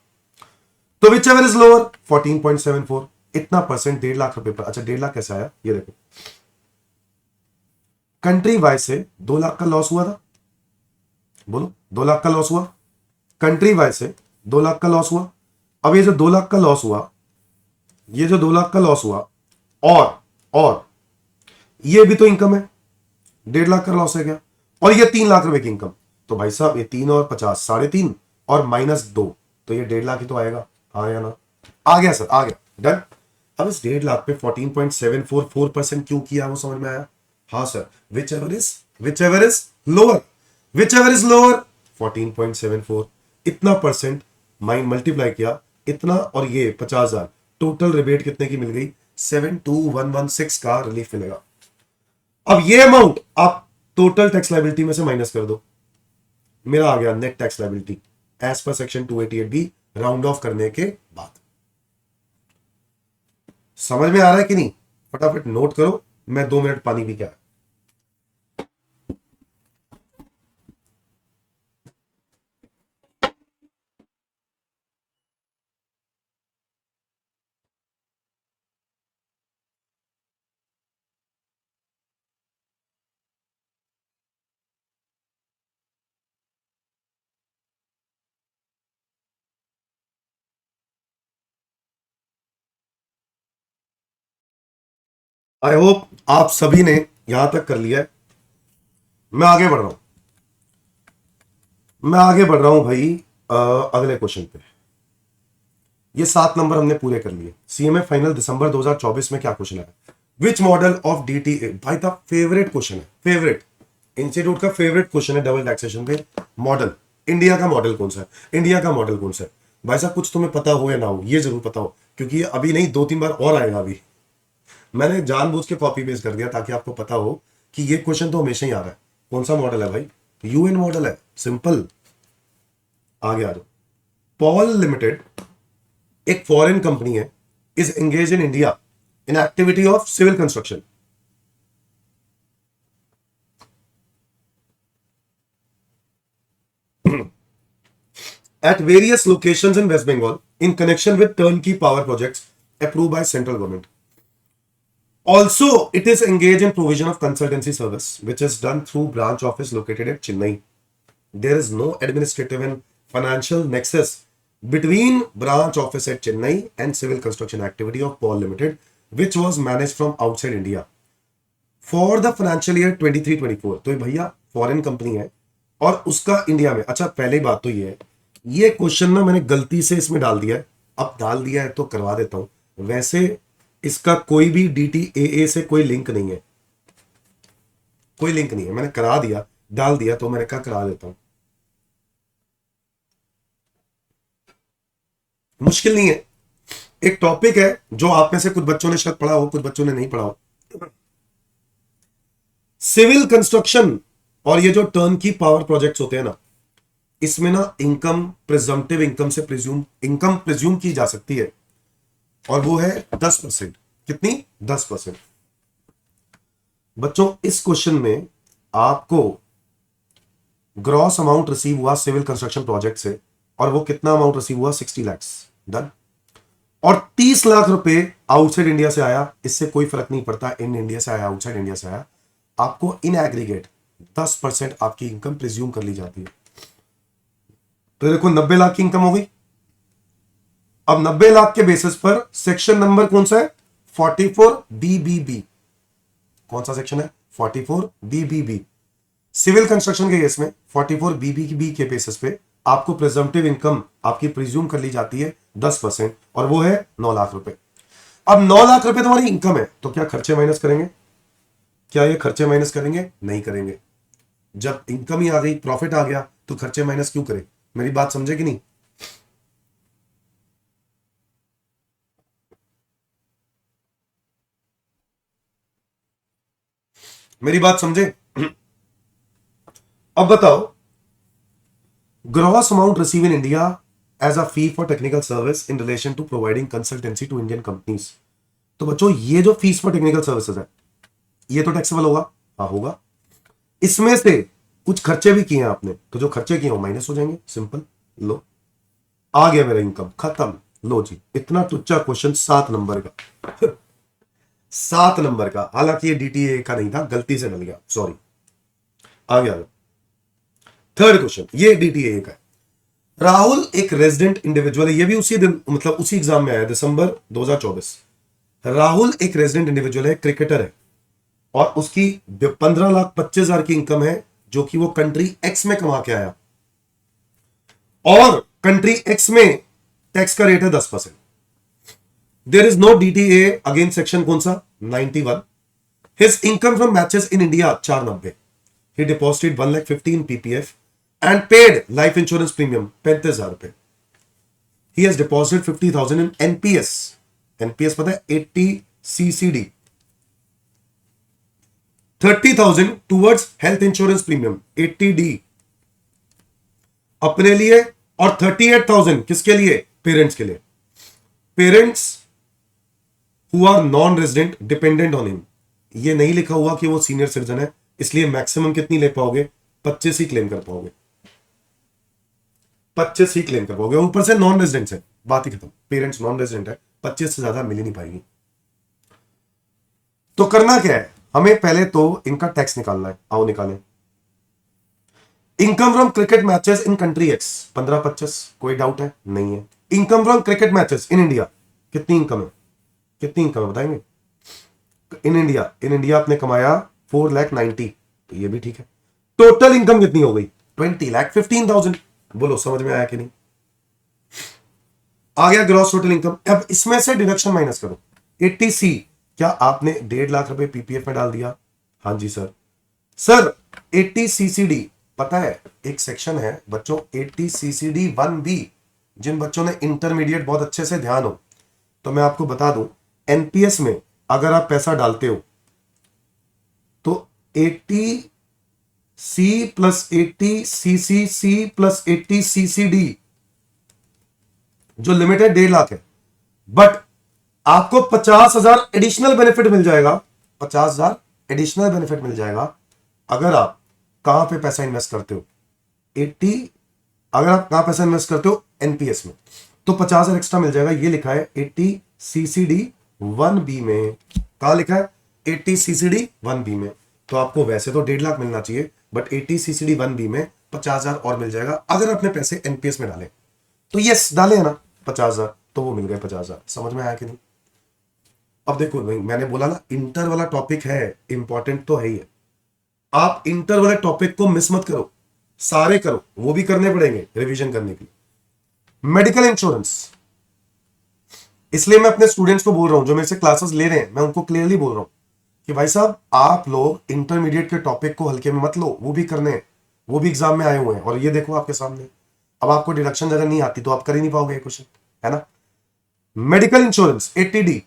तो विच एवर इज लोअर 14.74, इतना परसेंट 1.5 लाख रुपए पर। अच्छा 1.5 लाख कैसे आया? ये देखो, कंट्री वाई से 2 लाख का लॉस हुआ था, बोलो 2 लाख का लॉस हुआ, कंट्री वाई से 2 लाख का लॉस हुआ। अब ये जो 2 लाख का लॉस हुआ, ये जो 2 लाख का लॉस हुआ, और ये भी तो इनकम है, 1.5 लाख का लॉस है क्या? और ये 3 लाख रुपए की इनकम, तो भाई साहब ये 3 और 50 3.5 और -2, तो ये 1.5 लाख ही तो आएगा। हाँ या ना? आ गया सर, आ गया, डन। अब इस 1.5 लाख पे 14.744% क्यों किया, वो समझ में आया? हाँ sir, which ever is lower, which ever is lower 14.74, इतना परसेंट माइंड मल्टीप्लाई किया, इतना और ये 50,000, टोटल रिबेट कितने की मिल गई? 72116 का रिलीफ मिलेगा। अब ये अमाउंट आप टोटल टैक्स लायबिलिटी में से माइनस कर दो, मेरा आ गया net tax liability as per section 288 B, round off करने के बाद। समझ में आ रहा है कि नहीं? फटाफट नोट करो, मैं 2 मिनट पानी पी के आया। आई होप आप सभी ने यहां तक कर लिया है। मैं आगे बढ़ रहा हूं, भाई। अगले क्वेश्चन पे, ये 7 नंबर हमने पूरे कर लिए। सीएमए फाइनल दिसंबर 2024 में क्या क्वेश्चन है? विच मॉडल ऑफ डीटीए, भाई था फेवरेट क्वेश्चन है, फेवरेट इंस्टीट्यूट का फेवरेट क्वेश्चन है डबल टैक्सेशन पे। मॉडल, इंडिया का मॉडल कौन सा है? इंडिया का मॉडल कौन सा है? भाई साहब कुछ तुम्हें पता हो या ना हो, ये जरूर पता हो, क्योंकि ये अभी नहीं 2-3 बार और आएगा। अभी मैंने जानबूझ के कॉपी पेस्ट कर दिया ताकि आपको पता हो कि ये क्वेश्चन तो हमेशा ही आ रहा है। कौन सा मॉडल है भाई? यूएन मॉडल है, सिंपल। आगे आ जाओ। पॉल लिमिटेड एक फॉरेन कंपनी है, is engage in India in activity of civil construction. at various locations in West Bengal in connection with turnkey power projects approved by central government. Also, it is engaged in provision of consultancy service, which is done through branch office located at Chennai. There is no administrative and financial nexus between branch office at Chennai and civil construction activity of Paul Limited, which was managed from outside India. For the financial year 23-24, तो ये भैया foreign company है और उसका India में। अच्छा पहली बात तो ये है, ये क्वेश्चन ना मैंने गलती से इसमें डाल दिया है, अब डाल दिया है तो करवा देता हूं। वैसे इसका कोई भी डीटीएए से कोई लिंक नहीं है, कोई लिंक नहीं है, मैंने करा दिया, डाल दिया, तो मैंने कहा करा देता हूं। मुश्किल नहीं है, एक टॉपिक है जो आप में से कुछ बच्चों ने शायद पढ़ा हो, कुछ बच्चों ने नहीं पढ़ा हो। सिविल कंस्ट्रक्शन और ये जो टर्न की पावर प्रोजेक्ट्स होते हैं ना, इसमें ना इनकम प्रिजम्पटिव इनकम से इनकम प्रिज्यूम की जा सकती है, और वो है 10%। कितनी? 10%। बच्चों इस क्वेश्चन में आपको ग्रॉस अमाउंट रिसीव हुआ सिविल कंस्ट्रक्शन प्रोजेक्ट से, और वो कितना अमाउंट रिसीव हुआ? 60 लाख, डन। और 30 लाख रुपए आउटसाइड इंडिया से आया, इससे कोई फर्क नहीं पड़ता इन इंडिया से आया आउटसाइड इंडिया से आया, आपको इन एग्रीगेट 10% आपकी इनकम प्रिज्यूम कर ली जाती है। तो देखो 90 लाख की इनकम हो गई। अब 90 लाख के बेसिस पर सेक्शन नंबर कौन सा है? 44 BBB। कौन सा सेक्शन है? 44 BBB। सिविल कंस्ट्रक्शन के केस में 44 BBB के बेसिस पे आपको प्रिजम्पटिव इनकम आपकी प्रिज्यूम कर ली जाती है 10%, और वो है 9 लाख रुपए। अब 9 लाख रुपए तुम्हारी इनकम है, तो क्या खर्चे माइनस करेंगे? क्या ये खर्चे माइनस करेंगे? नहीं करेंगे। जब इनकम ही आ गई, प्रॉफिट आ गया, तो खर्चे माइनस क्यों करें? मेरी बात समझे कि नहीं? मेरी बात समझे? अब बताओ, gross amount receive in India as a fee for technical service in relation to providing consultancy to Indian companies. तो बच्चों, ये जो फीस फॉर टेक्निकल सर्विसेज है, ये तो टैक्सेबल होगा। हाँ होगा। इसमें से कुछ खर्चे भी किए हैं आपने, तो जो खर्चे किए हो माइनस हो जाएंगे। सिंपल। लो, आ गया मेरा इनकम, खत्म। लो जी, इतना टुच्चा क्वेश्चन 7 नंबर का। 7 नंबर का, हालांकि ये डीटीए का नहीं था, गलती से मिल गया, सॉरी। आ गया। थर्ड क्वेश्चन, ये डीटीए का है। राहुल एक रेजिडेंट इंडिविजुअल है, ये भी उसी दिन, मतलब उसी एग्जाम में आया, दिसंबर 2024। राहुल एक रेजिडेंट इंडिविजुअल है, क्रिकेटर है, और उसकी 15,25,000 की इनकम है, जो कि वो कंट्री एक्स में कमा के आया, और कंट्री एक्स में टैक्स का रेट है 10%। There is no DTA against section कौन सा? 91। His income from matches in India 490। He deposited 1,15,000 PPF and paid life insurance premium 35,000 रुपए। He has deposited 50,000 in NPS. NPS पता है? 80 CCD. 30,000 towards health insurance premium 80D अपने लिए, और 38,000 किसके लिए? पेरेंट्स के लिए। Parents who are non resident dependent on him. ये नहीं लिखा हुआ कि वो सीनियर सिटीजन है, इसलिए मैक्सिमम कितनी ले पाओगे? 25 ही क्लेम कर पाओगे। 25 ही क्लेम कर पाओगे। ऊपर से नॉन रेजिडेंट्स है, बात ही खत्म। पेरेंट्स नॉन रेजिडेंट है, 25 से ज्यादा मिल ही नहीं पाएगी। तो करना क्या है हमें? पहले तो इनका टैक्स निकालना है। आओ निकालें। Income from cricket matches in country x 15-25, कोई डाउट है? नहीं है। Income from cricket matches in India, कितनी इनकम है? कितनी इनकम है बताएंगे? इन इंडिया आपने कमाया 4,90,000, तो ये भी ठीक है। टोटल इनकम कितनी हो गई? 20,15,000। बोलो समझ में आया कि नहीं? आ गया ग्रॉस टोटल इनकम। अब इसमें से डिडक्शन माइनस करो। 80C, क्या आपने 1.5 लाख रुपए पीपीएफ में डाल दिया? हाँ जी सर। सर 80 CCD, पता है एक सेक्शन है बच्चों, 80 CCD 1B। जिन बच्चों ने इंटरमीडिएट बहुत अच्छे से ध्यान हो, तो मैं आपको बता दूं, एनपीएस में अगर आप पैसा डालते हो तो 80C plus 80CCC plus 80CCD, जो लिमिट है 1.5 लाख है, बट आपको 50,000 एडिशनल बेनिफिट मिल जाएगा। 50,000 एडिशनल बेनिफिट मिल जाएगा अगर आप कहां पे पैसा इन्वेस्ट करते हो? 80, अगर आप कहां पैसा इन्वेस्ट करते हो? एनपीएस में, तो 50,000 एक्स्ट्रा मिल जाएगा। ये लिखा है 80 CCD 1B में। कहां लिखा है? 80 CCD 1B में। तो आपको वैसे तो 1.5 लाख मिलना चाहिए, बट 80 CCD 1B में 50,000 और मिल जाएगा अगर अपने पैसे एनपीएस में डाले। तो यस डाले है ना 50,000, तो वो मिल गए 50,000। समझ में आया कि नहीं? अब देखो नहीं, मैंने बोला ना इंटर वाला टॉपिक है, इंपॉर्टेंट तो है ही है। आप इंटर वाले टॉपिक को मिस मत करो, सारे करो, वो भी करने पड़ेंगे रिवीजन करने के लिए। मेडिकल इंश्योरेंस, इसलिए मैं अपने स्टूडेंट्स को बोल रहा हूं, जो मेरे से क्लासेस ले रहे हैं, मैं उनको क्लियरली बोल रहा हूं कि भाई साहब आप लोग इंटरमीडिएट के टॉपिक को हल्के में मत लो, वो भी करने हैं, वो भी एग्जाम में आए हुए हैं। और ये देखो आपके सामने, अब आपको डिडक्शन अगर नहीं आती तो आप कर ही नहीं पाओगे क्वेश्चन, है ना? मेडिकल इंश्योरेंस 80D,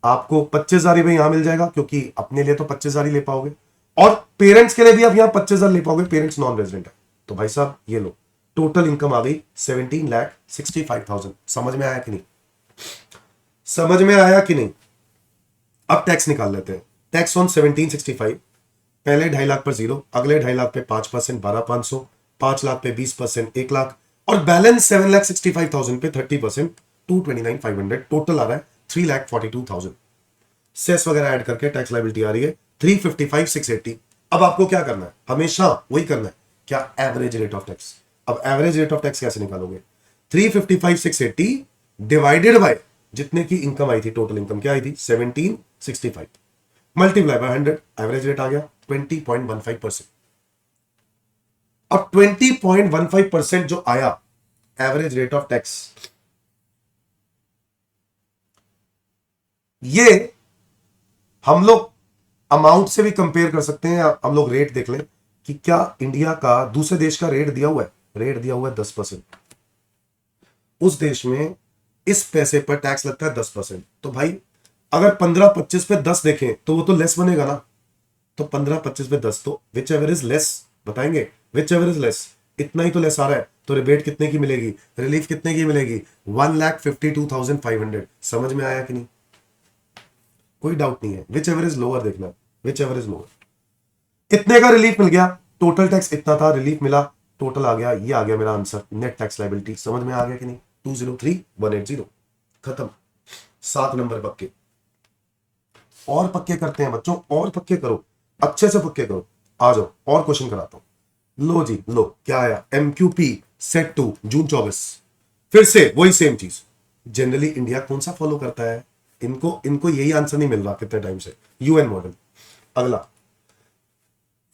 आपको 25,000 ही यहां मिल जाएगा, क्योंकि अपने लिए तो 25,000 ही ले पाओगे, और पेरेंट्स के लिए भी आप यहां 25,000 ले पाओगे, पेरेंट्स नॉन रेजिडेंट है। तो भाई साहब ये लो, टोटल इनकम आ गई 17,65,000। समझ में आया कि नहीं? समझ में आया कि नहीं? अब टैक्स निकाल लेते हैं। टैक्स ऑन 1765, पहले 2.5 लाख पर 0, अगले 2.5 लाख पे 5%, 12,500, 5 लाख पे 20%, 1 लाख, और बैलेंस 7,65,000 पे 30%, 229,500। टोटल आ रहा है 3,42,000। सेस वगैरह ऐड करके टैक्स लायबिलिटी आ रही है 355,680। अब आपको क्या करना है? हमेशा वही करना है, क्या? Average rate of tax. अब एवरेज रेट ऑफ टैक्स कैसे निकालोगे? 355,680 डिवाइडेड बाय जितने की इनकम आई थी, टोटल इनकम क्या आई थी? 1765, मल्टीप्लाई बाय 100, एवरेज रेट आ गया 20.15%। अब 20.15% जो आया एवरेज रेट ऑफ टैक्स, ये हम लोग अमाउंट से भी कंपेयर कर सकते हैं। हम लोग रेट देख लें कि क्या इंडिया का दूसरे देश का रेट दिया हुआ है, रेट दिया हुआ है 10%। उस देश में इस पैसे पर टैक्स लगता है 10%। तो भाई अगर 15-25 पे 10 देखें तो वो तो लेस बनेगा ना। तो 15-25 पे 10, तो विच एवर इज लेस, बताएंगे विच एवर इज लेस, इतना ही तो लेस आ रहा है। तो रिबेट कितने की मिलेगी, रिलीफ कितने की मिलेगी, 1,52,500। समझ में आया कि नहीं, कोई डाउट नहीं है। विच एवर इज लोअर देखना, विच एवर इज लोअर। इतने का रिलीफ मिल गया, टोटल टैक्स इतना था, रिलीफ मिला, टोटल आ गया, ये आ गया मेरा आंसर, नेट टैक्स लायबिलिटी। समझ में आ गया कि नहीं, 203,180, खत्म। 7 नंबर पक्के। और पक्के करते हैं बच्चों, और पक्के करो, अच्छे से पक्के करो। आ जाओ और क्वेश्चन कराता हूं। लो जी लो, क्या आया, MQP सेट 2 जून 24। फिर से वही सेम चीज। जनरली इंडिया कौन सा फॉलो करता है, इनको इनको यही आंसर नहीं मिल रहा कितने टाइम से, UN मॉडल। अगला,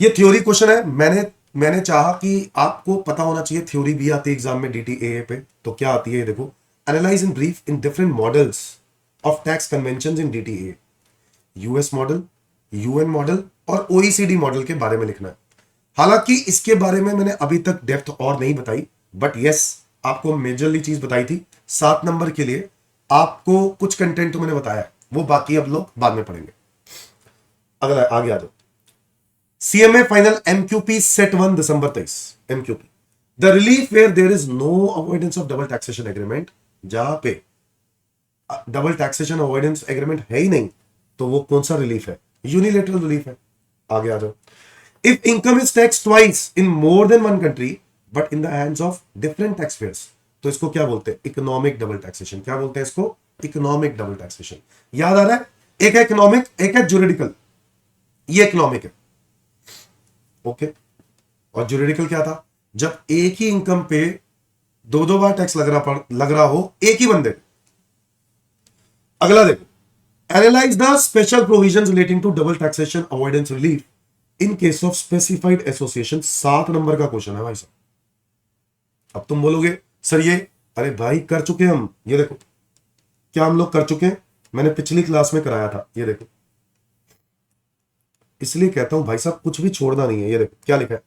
ये थ्योरी क्वेश्चन है। मैंने चाहा कि आपको पता होना चाहिए, थ्योरी भी आती है एग्जाम में DTAA पे। तो क्या आती है देखो, analyse in brief in different models of tax convention in DTAA। US model, UN model और OECD मॉडल के बारे में लिखना है। हालांकि इसके बारे में मैंने अभी तक डेप्थ और नहीं बताई, बट यस आपको मेजरली चीज बताई थी। 7 नंबर के लिए आपको कुछ कंटेंट तो मैंने बताया, वो बाकी अब लोग बाद में पढ़ेंगे। अगला आगे आ जाओ। CMA फाइनल MQP सेट 1 दिसंबर 23। MQP the relief where there is no avoidance of double taxation agreement. जहां पे डबल टैक्सेशन अवॉइडेंस एग्रीमेंट है ही नहीं, तो वो कौन सा रिलीफ है, यूनिलेटरल रिलीफ है। आगे आ जाओ। If income is tax twice in more than one country but in the hands of different tax payers, तो इसको क्या बोलते हैं, इकोनॉमिक डबल टैक्सेशन। क्या बोलते हैं इसको, इकोनॉमिक डबल टैक्सेशन। याद आ रहा है, एक है इकोनॉमिक, एक है जुरिडिकल। ये इकोनॉमिक है, ओके। और जुरिडिकल क्या था, जब एक ही इनकम पे दो दो बार टैक्स लग रहा हो एक ही बंदे। अगला देखो, analyse the special provisions relating to double taxation avoidance relief in case of specified association. 7 number का क्वेश्चन है भाई साहब। अब तुम बोलोगे सर ये, अरे भाई कर चुके हम, ये देखो क्या हम लोग कर चुके हैं, मैंने पिछली क्लास में कराया था, ये देखो। इसलिए कहता हूं भाई साहब कुछ भी छोड़ना नहीं है। ये देखो क्या लिखा है,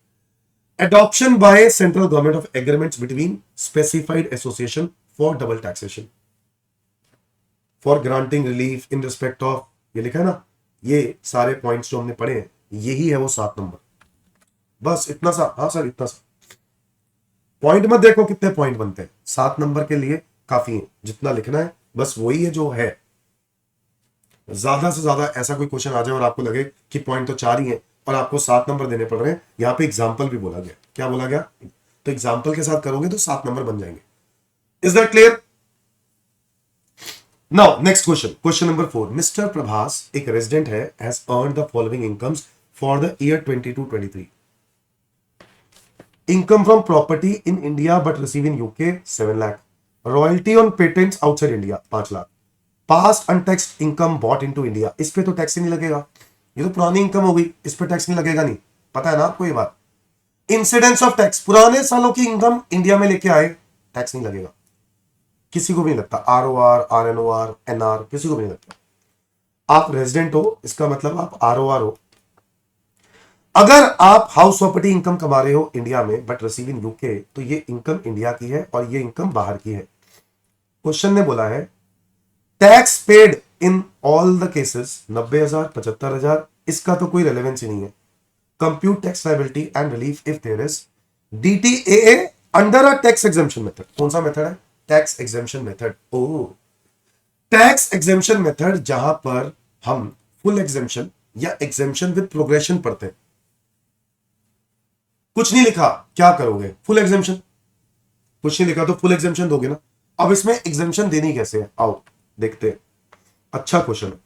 adoption by central government of agreements between specified association for double taxation for granting relief in respect of, ये लिखा है ना, ये सारे पॉइंट्स जो हमने पढ़े हैं, यही है वो 7 नंबर। बस इतना सा, हाँ सर इतना सा। पॉइंट मत देखो कितने पॉइंट बनते हैं, 7 नंबर के लिए काफी है, जितना लिखना है बस वही है जो है। ज्यादा से ज्यादा ऐसा कोई क्वेश्चन आ जाए और आपको लगे कि पॉइंट तो 4 ही है और आपको 7 नंबर देने पड़ रहे हैं, यहां पे एग्जाम्पल भी बोला गया। क्या बोला गया, तो एग्जाम्पल के साथ करोगे तो 7 नंबर बन जाएंगे। Is that clear. Now next question, question number 4। Mister Prabhas एक रेजिडेंट है, has earned the following incomes for the year 22-23। Income from property in India but receive in UK 7 lakh, royalty on patents outside India 5 lakh, past untaxed income bought into India, इस पे तो tax ही नहीं लगेगा, ये तो पुरानी इनकम हो गई, इस पे टैक्स नहीं लगेगा। नहीं पता है ना आपको ये बात। इंसिडेंस ऑफ टैक्स, पुराने सालों की इनकम इंडिया में लेके आए, टैक्स नहीं लगेगा, किसी को भी नहीं लगता। ROR, RNOR, NR किसी को भी नहीं लगता। आप रेजिडेंट हो, इसका मतलब आप ROR हो। अगर आप हाउस प्रॉपर्टी इनकम कमा रहे हो इंडिया में बट रिसीव इन यूके, तो ये इनकम इंडिया की है और ये इनकम बाहर की है। क्वेश्चन ने बोला है tax paid in all the cases 90,000, 75,000, इसका तो कोई रेलेवेंस ही नहीं है। Compute tax liability and relief if there is DTAA under a tax exemption method. कौन सा मेथड है, टैक्स एग्जेम्पशन मेथड। ओ, टैक्स एग्जेम्पशन मेथड जहां पर हम फुल एग्जेम्पशन या एग्जेम्पशन विद प्रोग्रेशन पढ़ते हैं। कुछ नहीं लिखा, क्या करोगे, फुल एग्जेम्पशन। कुछ नहीं लिखा तो फुल एग्जेम्पशन दोगे ना। अब इसमें एग्जेम्पशन देनी कैसे है, आओ देखते हैं। अच्छा क्वेश्चन है।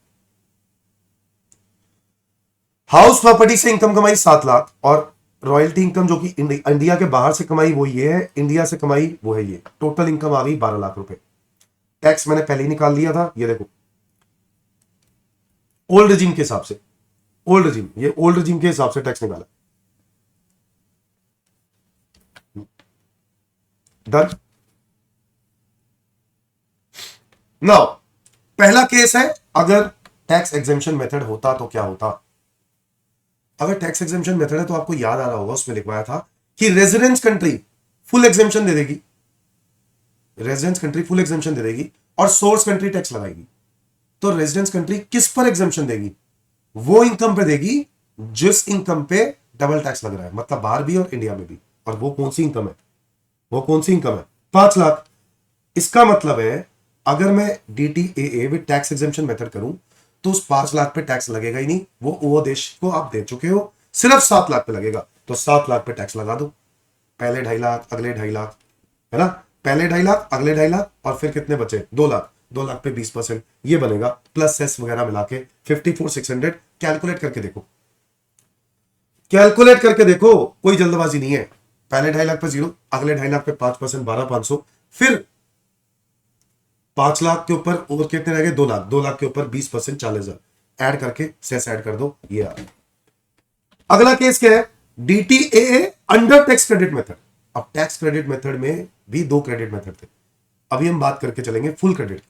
हाउस प्रॉपर्टी से इनकम कमाई 7 लाख और रॉयल्टी इनकम जो कि इंडिया के बाहर से कमाई वो ये है, इंडिया से कमाई वो है ये, टोटल इनकम आ गई 12 लाख रुपए। टैक्स मैंने पहले ही निकाल लिया था, ये देखो ओल्ड रिजीम के हिसाब से, ओल्ड रिजीम, ये ओल्ड रिजीम के हिसाब से टैक्स निकाला। डन। नाउ पहला केस है, अगर टैक्स एग्जेम्पशन मेथड होता तो क्या होता। अगर टैक्स एग्जेम्पशन मेथड है तो आपको याद आ रहा होगा, उसमें लिखवाया था कि रेजिडेंस कंट्री फुल एग्जेम्पशन दे देगी, रेजिडेंस कंट्री फुल एग्जेम्पशन दे देगी और सोर्स कंट्री टैक्स लगाएगी। तो रेजिडेंस कंट्री किस पर एग्जेम्पशन देगी? वो इनकम पे देगी जिस इनकम पे डबल टैक्स लग रहा है, मतलब बाहर भी और इंडिया में भी। और वो कौन सी इनकम है? वो कौन सी इनकम है? 5 लाख। इसका मतलब है अगर मैं डीटीएए विद टैक्स एग्जेम्पशन मेथड करूं तो उस 5 लाख पे टैक्स लगेगा ही नहीं, वो देश को आप दे चुके हो, सिर्फ 7 लाख पे लगेगा। तो 7 लाख पे टैक्स लगा दो, पहले 2.5 लाख अगले 2.5 लाख, है ना? पहले 2.5 लाख अगले 2.5 लाख और फिर कितने बचे? 2 लाख। 2 लाख पे 20%, ये बनेगा प्लस सेस वगैरह मिला के 54,600। कैलकुलेट करके देखो, कैलकुलेट करके देखो, कोई जल्दबाजी नहीं है। पहले 2.5 लाख पे 0, अगले 2.5 लाख पे 5%, 12,500, फिर 5 लाख के ऊपर और कितने रह गए? 2 लाख। 2 लाख के ऊपर 20%, 40,000 ऐड करके सेस ऐड कर दो, ये आ गया। अगला केस क्या है? डीटीएए अंडर टैक्स क्रेडिट मेथड। अब टैक्स क्रेडिट मेथड में भी 2 क्रेडिट मेथड थे, अभी हम बात करके चलेंगे फुल क्रेडिट।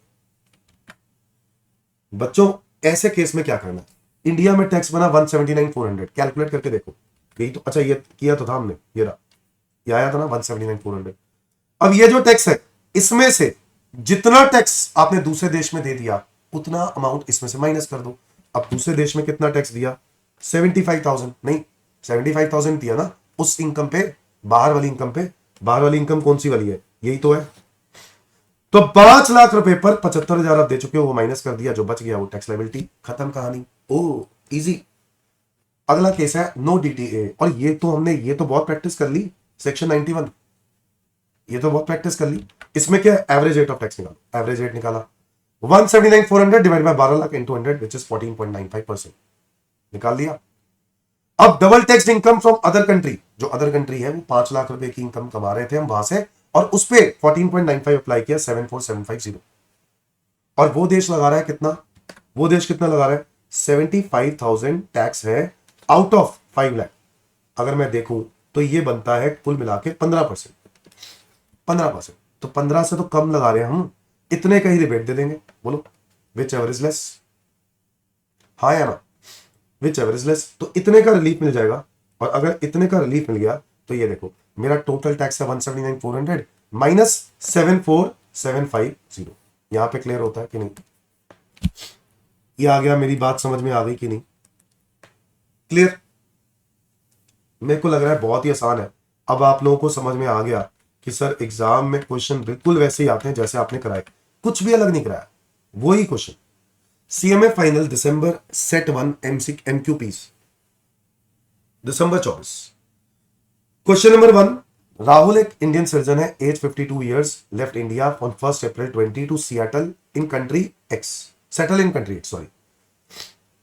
बच्चों ऐसे केस में क्या करना है? इंडिया में टैक्स बना 179,400, कैलकुलेट करके देखो। यही तो, अच्छा ये किया तो था हमने, ये रहा, ये आया था ना 179,400। अब ये जो टैक्स है इसमें से जितना टैक्स आपने दूसरे देश में दे दिया उतना अमाउंट इसमें से माइनस कर दो। अब दूसरे देश में कितना टैक्स दिया? 75,000 नहीं, 75,000 दिया ना उस इनकम पे, बाहर वाली इनकम पे। बाहर वाली इनकम कौन सी वाली है? यही तो है। तो 5 लाख रुपए पर 75,000 आप दे चुके हो, वो माइनस कर दिया, जो बच गया वो टैक्स लायबिलिटी, खत्म कहानी। ओ इजी। अगला केस है नो डीटीए, और ये तो हमने, ये तो बहुत प्रैक्टिस कर ली, सेक्शन 91, ये तो बहुत प्रैक्टिस कर ली। इसमें क्या है? एवरेज रेट ऑफ टैक्स निकालो। एवरेज रेट निकाला 179,400 divide by 12 lakh into 100 which is 14.95%, निकाल दिया। अब double tax income from other country, जो अदर कंट्री है वो 5 लाख रुपए की इनकम कमा रहे थे हम वहां से, और उस पे 14.95 अप्लाई किया, 74750। और वो देश लगा रहा है कितना? वो देश कितना लगा रहा है? 75,000 टैक्स है आउट ऑफ 5 लाख। अगर मैं देखूं तो ये बनता है कुल मिला के 15%। 15%, तो 15 से तो कम लगा रहे हैं हम, इतने का ही रिबेट दे देंगे। बोलो विच एवरेज लेस, हाँ या ना? विच एवरेज लेस, तो इतने का रिलीफ मिल जाएगा। और अगर इतने का रिलीफ मिल गया तो ये देखो मेरा टोटल टैक्स है 179,400 माइनस 74,750। यहां पे क्लियर होता है कि नहीं? ये आ गया, मेरी बात समझ में आ गई कि नहीं? क्लियर? मेरे को लग रहा है बहुत ही आसान है। अब आप लोगों को समझ में आ गया कि सर एग्जाम में क्वेश्चन बिल्कुल वैसे ही आते हैं जैसे आपने कराए, कुछ भी अलग नहीं कराया, वही क्वेश्चन। सीएमए फाइनल दिसंबर सेट 1 एमक्यूपीज दिसंबर 24। क्वेश्चन नंबर 1, राहुल एक इंडियन सिटीजन है, age 52 years, left India on 1 April 20 to Seattle in country X, settle in country X, sorry,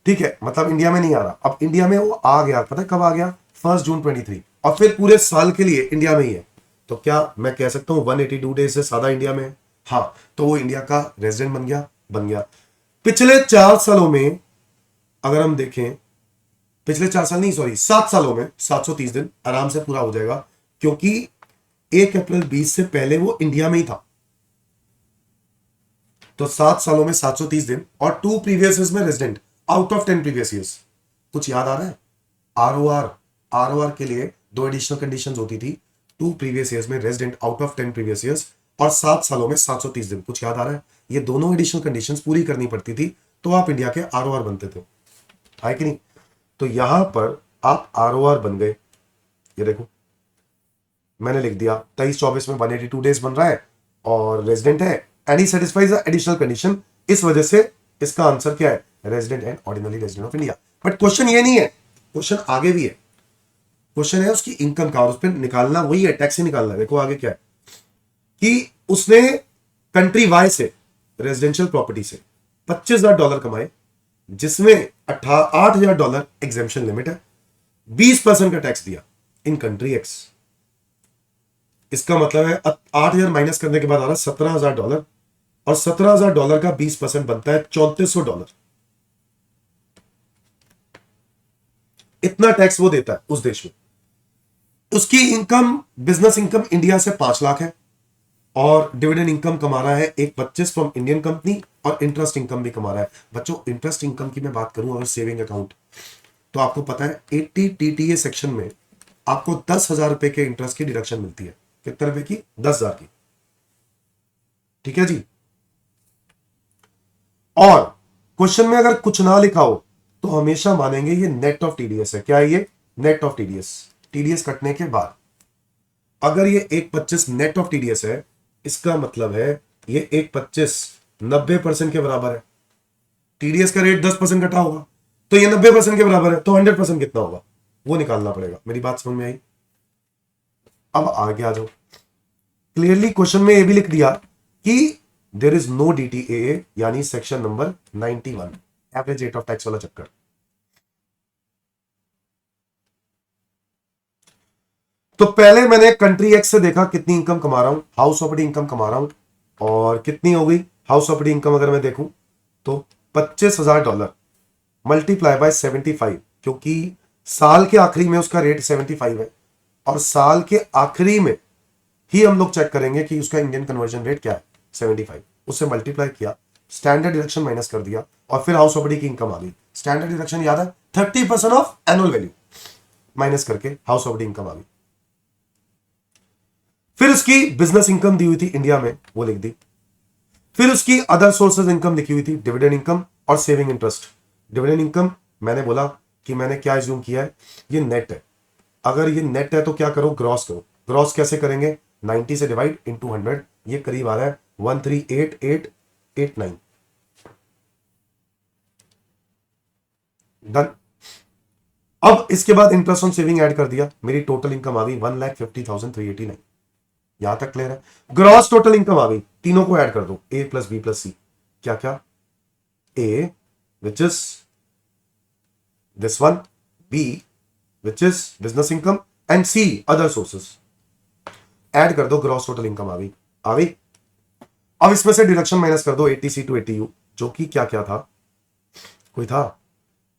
ठीक है, मतलब इंडिया में नहीं आ रहा। अब इंडिया में वो आ गया, पता है कब आ गया? 1 जून 23, और फिर पूरे साल के लिए इंडिया में ही है। तो क्या मैं कह सकता हूं 182 डेज से ज्यादा इंडिया में है? हाँ, तो वो इंडिया का रेजिडेंट बन गया, बन गया। पिछले 4 सालों में अगर हम देखें, पिछले 4 साल नहीं, सॉरी 7 सालों में 730 दिन आराम से पूरा हो जाएगा, क्योंकि 1 अप्रैल 20 से पहले वो इंडिया में ही था। तो 7 सालों में 730 दिन, और 2 प्रीवियस ईयर्स में resident out of 10 previous years. कुछ याद आ रहा है? आरओआर के लिए 2 एडिशनल कंडीशंस होती थी, 2 प्रीवियस ईयर्स में resident out of 10 previous years, और 7 सालों में 730 दिन। कुछ याद आ रहा है? ये दोनों एडिशनल कंडीशंस पूरी करनी पड़ती थी, तो आप इंडिया के आरओआर बनते थे, है कि नहीं? तो यहां पर आप आरओआर बन गए। ये देखो मैंने लिख दिया 23-24 में 182 डेज बन रहा है और रेजिडेंट है, and he satisfies the additional condition. इस वजह से इसका आंसर क्या है? Resident and ordinary resident of India. But question ये नहीं है, क्वेश्चन आगे भी है। क्वेश्चन है उसकी इनकम का, और उस पर निकालना वही है, टैक्स ही निकालना है। देखो आगे क्या है कि उसने कंट्री वाई से, रेजिडेंशियल प्रॉपर्टी से $25,000 कमाए, जिसमें $8,000 एग्जेम्पशन लिमिट है, 20% का टैक्स दिया इन कंट्री एक्स। इसका मतलब है 8,000 माइनस करने के बाद आ रहा है $17,000, और $17,000 का 20% बनता है $3,400। इतना टैक्स वो देता है उस देश में। उसकी इनकम, बिजनेस इनकम इंडिया से 5 लाख है, और डिविडेंड इनकम कमा रहा है 1.25 फ्रॉम इंडियन कंपनी, और इंटरेस्ट इनकम भी कमा रहा है। बच्चों इंटरेस्ट इनकम की मैं बात करूं, अगर सेविंग अकाउंट, तो आपको पता है 80 टीटीए सेक्शन में आपको 10,000 रुपए के इंटरेस्ट की डिडक्शन मिलती है। कितने रुपए की? 10,000 की। ठीक है जी। और क्वेश्चन में अगर कुछ ना लिखा हो तो हमेशा मानेंगे ये नेट ऑफ टीडीएस है। क्या है ये? Net of TDS. टीडीएस कटने के बाद अगर ये 1.25 नेट ऑफ टीडीएस है, इसका मतलब है ये 1.25 90% के बराबर है। टीडीएस का रेट 10% कटा होगा तो ये 90% के बराबर है, तो 100% कितना होगा वो निकालना पड़ेगा। मेरी बात समझ में आई? अब आगे आ जाओ। क्लियरली क्वेश्चन में ये भी लिख दिया कि देयर इज नो डीटीए, यानी section number 91 average rate of tax वाला चक्कर। तो पहले मैंने कंट्री एक्स से देखा कितनी इनकम कमा रहा हूं, हाउस प्रॉपर्टी इनकम कमा रहा हूं, और कितनी हो गई हाउस प्रॉपर्टी इनकम अगर मैं देखूं तो $25,000 मल्टीप्लाई बाय 75, क्योंकि साल के आखिरी में उसका रेट 75 है और साल के आखिरी में ही हम लोग चेक करेंगे कि उसका इंडियन कन्वर्जन रेट क्या है, 75। उससे मल्टीप्लाई किया, स्टैंडर्ड डिडक्शन माइनस कर दिया और फिर हाउस प्रॉपर्टी की इनकम आ गई। स्टैंडर्ड डिडक्शन याद है 30% ऑफ एनुअल वैल्यू, माइनस करके हाउस प्रॉपर्टी इनकम आ गई। फिर उसकी बिजनेस इनकम दी हुई थी इंडिया में, वो लिख दी। फिर उसकी अदर सोर्सेज इनकम लिखी हुई थी, डिविडेंड इनकम और सेविंग इंटरेस्ट। डिविडेंड इनकम मैंने बोला कि मैंने क्या एज्यूम किया है, ये नेट है। अगर ये नेट है तो क्या करो, ग्रॉस करो। ग्रॉस कैसे करेंगे? 90 से डिवाइड इंटू 100, ये करीब आ रहा है 138889। डन। अब इसके बाद इंटरेस्ट ऑन सेविंग ऐड कर दिया, मेरी टोटल इनकम आ गई 1,50,389। यहां तक क्लियर है? ग्रॉस टोटल इनकम आ गई, तीनों को ऐड कर दो, A plus B plus C. क्या क्या? A which is this one, B which is business income, and C other sources. Add कर दो, ग्रॉस टोटल इनकम आ गई। आ गई। अब इसमें से डिडक्शन माइनस कर दो 80C टू 80U, जो कि क्या क्या था, कोई था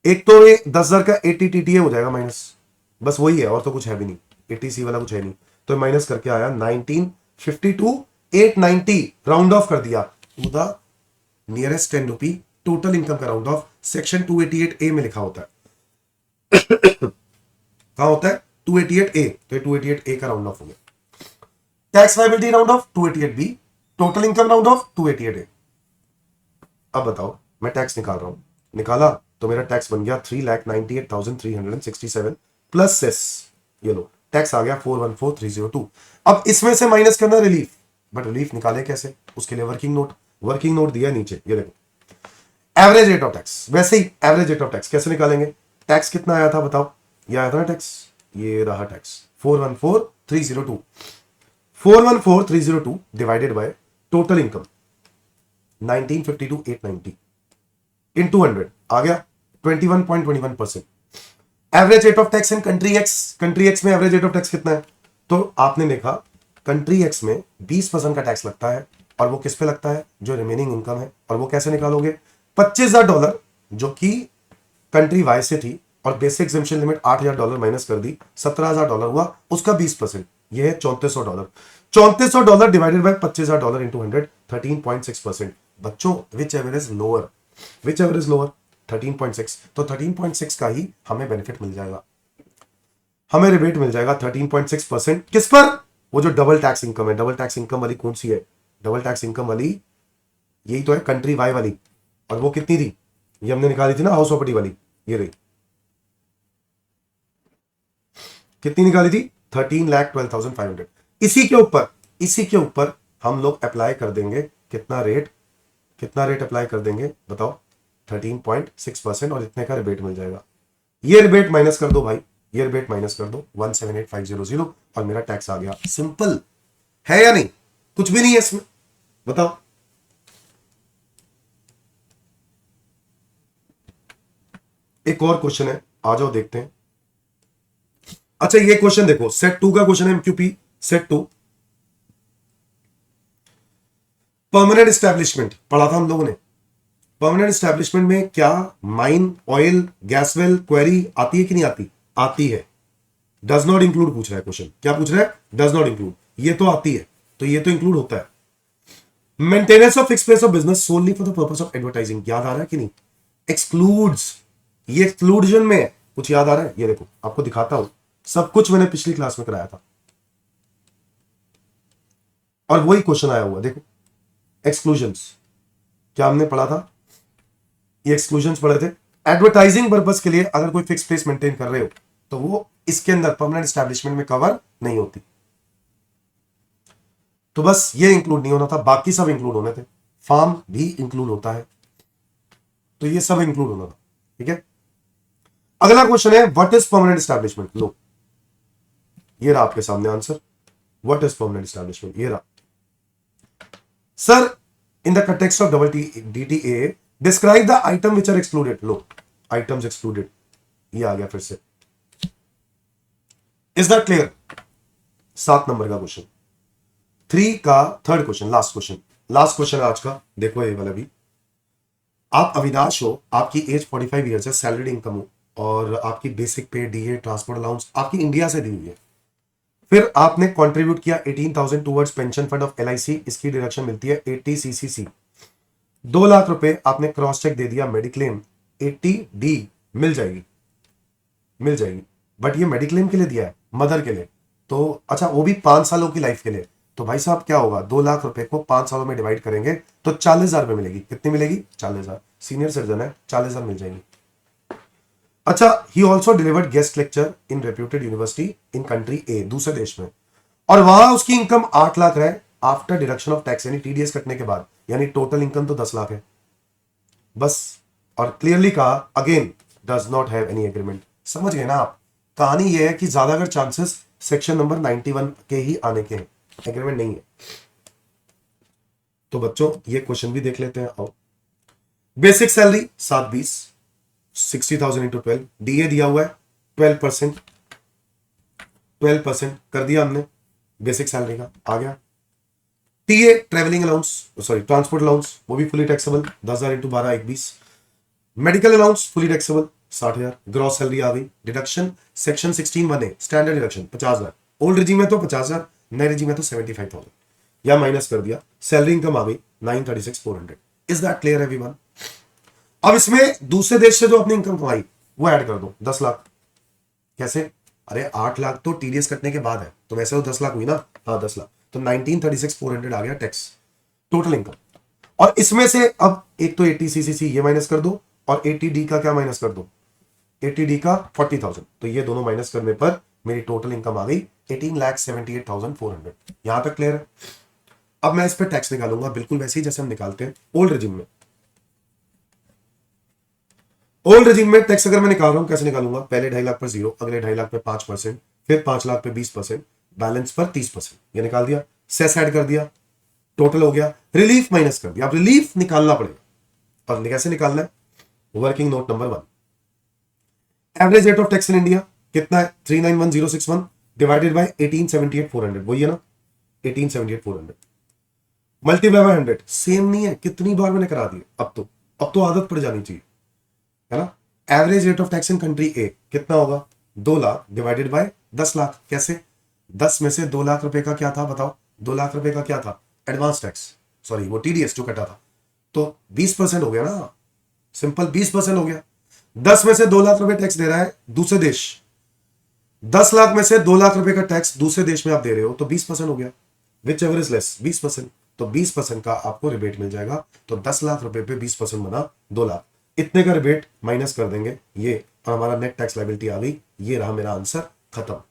एक तो ये 10,000 का 80 टीटीए हो जाएगा माइनस, बस वही है और तो कुछ है भी नहीं, 80C वाला कुछ है नहीं, तो माइनस करके आया 1952,890। राउंड ऑफ कर दिया to the nearest 10 rupee. Total income का राउंड ऑफ सेक्शन 288A में लिखा होता है। कहां होता है? 288A, तो 288A का राउंड ऑफ हो गया। Tax liability round of 288B, total income round of 288A। अब बताओ, मैं टैक्स निकाल रहा हूं, निकाला तो मेरा टैक्स बन गया 3,98,367 प्लस सेस। ये लो टैक्स आ गया 414,302। अब इसमें से माइनस करना रिलीफ, बट रिलीफ निकाले कैसे, उसके लिए वर्किंग नोट दिया नीचे, ये देखो एवरेज रेट ऑफ टैक्स। वैसे ही एवरेज रेट ऑफ टैक्स कैसे निकालेंगे? टैक्स कितना आया था बताओ, ये आया था ना टैक्स, ये रहा tax 414,302। 414,302 divided by total income 1952,890 into 100 आ गया 21.21%। Average rate of tax in country X में एवरेज रेट ऑफ टैक्स कितना है? तो आपने देखा कंट्री एक्स में 20% का टैक्स लगता है, और वो किस पे लगता है? जो रिमेनिंग इनकम है। और वो कैसे निकालोगे? $25,000 जो कि कंट्री वाई से थी, और बेसिक एग्जेम्पशन लिमिट $8,000 माइनस कर दी, $17,000 हुआ, उसका 20%, ये है $3,400। $3,400 डिवाइडेड बाय $25,000 इंटू 100, 13.6%। बच्चों विच एवरेज लोअर, 13.6, तो 13.6 का ही हमें बेनिफिट मिल जाएगा, हमें रिबेट मिल जाएगा 13.6%। किस पर? वो जो डबल टैक्स इनकम है। डबल टैक्स इनकम वाली कौन सी है? डबल टैक्स इनकम वाली यही तो है, कंट्री वाई वाली। और वो कितनी थी? ये हमने निकाली थी ना, हाउस प्रॉपर्टी वाली, ये रही। कितनी निकाली थी? 13,12,500। इसी के ऊपर हम लोग अप्लाई कर देंगे कितना रेट अप्लाई कर देंगे बताओ? 13.6%, और इतने का रिबेट मिल जाएगा। ये रिबेट माइनस कर दो भाई, ये रिबेट माइनस कर दो 178,500, और मेरा टैक्स आ गया। सिंपल है या नहीं? कुछ भी नहीं है इसमें, बताओ। एक और क्वेश्चन है, आ जाओ देखते हैं। अच्छा ये क्वेश्चन देखो, सेट 2 का क्वेश्चन है, एमक्यूपी सेट 2। परमानेंट एस्टैब्लिशमेंट पढ़ा था हम लोगों ने। परमानेंट एस्टैब्लिशमेंट में क्या mine, oil, gas well, query आती है कि नहीं आती? आती है। डज नॉट इंक्लूड पूछ रहा है क्वेश्चन। क्या पूछ रहा है? Does not include. ये तो आती है, तो ये तो इंक्लूड होता है। Maintenance of fix place of business solely for the purpose of advertising, याद आ रहा है कि नहीं? एक्सक्लूड्स, ये एक्सक्लूजन में है, कुछ याद आ रहा है? ये देखो आपको दिखाता हूं, सब कुछ मैंने पिछली क्लास में कराया था और वही क्वेश्चन आया हुआ। देखो एक्सक्लूजन्स, क्या हमने पढ़ा था? ये एक्सक्लूजन्स पढ़े थे। एडवर्टाइजिंग पर्पस के लिए अगर कोई फिक्स प्लेस मेंटेन कर रहे हो तो वो इसके अंदर परमानेंट एस्टैब्लिशमेंट में कवर नहीं होती। तो बस ये इंक्लूड नहीं होना था, बाकी सब इंक्लूड होने थे। फार्म भी इंक्लूड होता है, तो ये सब इंक्लूड होना था। ठीक है, अगला क्वेश्चन है व्हाट इज परमानेंट एस्टैब्लिशमेंट। लो ये रहा आपके सामने answer, what is permanent establishment, ये रहा। Sir in the context of double DTA describe the item which are excluded. लो आइटम्स एक्सक्लूडेड, ये आ गया फिर से। Is that clear? 7 नंबर का क्वेश्चन, 3 का थर्ड क्वेश्चन, लास्ट क्वेश्चन आज का। देखो ये वाला भी, आप अविनाश हो, आपकी एज 45 ईयर्स है, सैलरीड इनकम हो और आपकी बेसिक पे, DA, ट्रांसपोर्ट अलाउंस आपकी इंडिया से दी हुई है। फिर आपने कंट्रीब्यूट किया 18,000 towards pension fund of LIC, इसकी डिडक्शन मिलती है 80 CCC। 2 लाख रुपए आपने क्रॉस चेक दे दिया, मेडिक्लेम 80D मिल जाएगी, बट ये मेडिक्लेम के लिए दिया है, मदर के लिए। तो अच्छा वो भी 5 सालों की लाइफ के लिए। तो भाई साहब क्या होगा, 2 लाख रुपए को 5 सालों में डिवाइड करेंगे तो 40,000 में मिलेगी। कितनी मिलेगी? 40,000। सीनियर सिटीजन है, 40,000 मिल जाएंगी। अच्छा, he also delivered guest lecture in reputed university in country A, दूसरे देश में, और वहां उसकी इनकम 8 लाख रहे आफ्टर डिडक्शन ऑफ टैक्स, यानी TDS कटने के बाद, यानी टोटल इनकम तो 10 लाख है बस। और क्लियरली कहा again does not have any agreement. समझ गए ना आप? कहानी यह है कि ज्यादातर चांसेस सेक्शन नंबर 91 के ही आने के हैं, एग्रीमेंट नहीं है। तो बच्चों ये क्वेश्चन भी देख लेते हैं। आओ, बेसिक सैलरी 720, 60,000 इंटू 12, DA दिया हुआ है 12%, 12% कर दिया हमने बेसिक सैलरी का, आ गया। TA travelling allowance, sorry transport allowance, वो भी fully taxable, 10,000 into 12 120। Medical allowance fully taxable 60,000। Gross salary आ गई, deduction section 16(1)(a) standard deduction 50,000, old regime में तो 50,000, नए रिजीम में तो 75,000, या माइनस कर दिया। सैलरी इनकम आ गई 936,400। Is that clear everyone? अब इसमें दूसरे देश से जो अपनी इनकम कमाई वो ऐड कर दो, 10 लाख। कैसे? अरे 8 लाख तो TDS कटने के बाद है, तो वैसे वो 10 लाख हुई ना। हाँ 10 लाख, तो 1936,400 आ गया टैक्स टोटल इनकम। और इसमें से अब एक तो 80 CCC ये माइनस कर दो और 80D का क्या माइनस कर दो, 80D का 40,000, तो ये दोनों माइनस करने पर मेरी टोटल इनकम आ गई 18,78,400। यहां तक क्लियर है? अब मैं इस पर टैक्स निकालूंगा बिल्कुल वैसे ही जैसे हम निकालते हैं ओल्ड रेजिम में। ओल्ड रेजिम में टैक्स अगर मैं निकाल रहा हूं, कैसे निकालूंगा? पहले 2.5 लाख पर 0, अगले 2.5 लाख पे 5%, फिर 5 लाख पे 20%, बैलेंस पर 30%, ये निकाल दिया। सेस ऐड कर दिया, टोटल हो गया। रिलीफ माइनस कर दिया। अब रिलीफ निकालना पड़ेगा, और कैसे निकालना है? Working note number 1, average rate of tax in India कितना है? 391,061 डिवाइडेड बाय 1878,400, वही है ना 1878,400, मल्टीप्लाई बाय 100। सेम नहीं है, कितनी बार मैंने करा दिया। अब तो आदत पड़ जानी चाहिए, है ना। Average rate of tax in country A कितना होगा? 2 लाख डिवाइडेड बाय 10 लाख। कैसे? 10 में से 2 लाख रुपए का क्या था बताओ? 2 लाख रुपए का क्या था? एडवांस टैक्स, सॉरी वो TDS जो कटा था, तो 20% हो गया ना, सिंपल 20% हो गया। 10 में से 2 लाख रुपए टैक्स दे रहा है दूसरे देश, 10 लाख में से 2 लाख रुपए का टैक्स दूसरे देश में आप दे रहे हो, तो 20% हो गया। विच एवर इज लेस, 20%, तो 20% का आपको रिबेट मिल जाएगा। तो 10 लाख रुपए पे 20% बना 2 लाख, इतने का रिबेट माइनस कर देंगे ये, और हमारा नेट टैक्स लायबिलिटी आ गई। ये रहा मेरा आंसर, खत्म।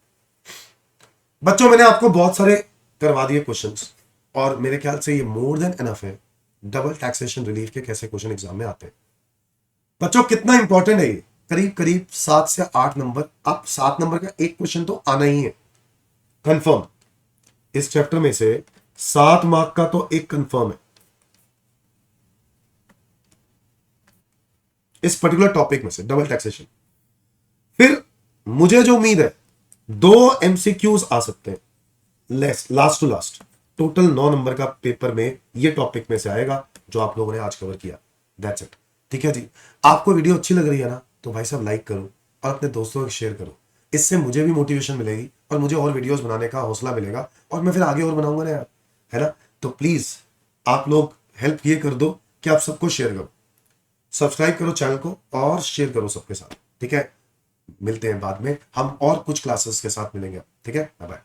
बच्चों मैंने आपको बहुत सारे करवा दिए क्वेश्चंस, और मेरे ख्याल से ये मोर देन एनफ है डबल टैक्सेशन रिलीफ के कैसे क्वेश्चन एग्जाम में आते हैं। बच्चों कितना इंपॉर्टेंट है ये, करीब करीब 7 से 8 नंबर। आप 7 नंबर का एक क्वेश्चन तो आना ही है कंफर्म। इस चैप्टर में से 7 मार्क का तो एक कंफर्म है, इस पर्टिकुलर टॉपिक में से डबल टैक्सेशन। फिर मुझे जो उम्मीद है 2 MCQs आ सकते हैं, last to last. Total 9 number का पेपर में ये टॉपिक में से आएगा जो आप लोगों ने आज कवर किया। That's it. ठीक है जी, आपको वीडियो अच्छी लग रही है ना, तो भाई साहब लाइक करो और अपने दोस्तों को शेयर करो। इससे मुझे भी मोटिवेशन मिलेगी और मुझे और वीडियोस बनाने का हौसला मिलेगा, और मैं फिर आगे और बनाऊंगा ना यार, है ना। तो प्लीज आप लोग हेल्प ये कर दो कि आप सबको शेयर करो, सब्सक्राइब करो चैनल को और शेयर करो सबके साथ। ठीक है, मिलते हैं बाद में, हम और कुछ क्लासेस के साथ मिलेंगे। ठीक है, बाय बाय।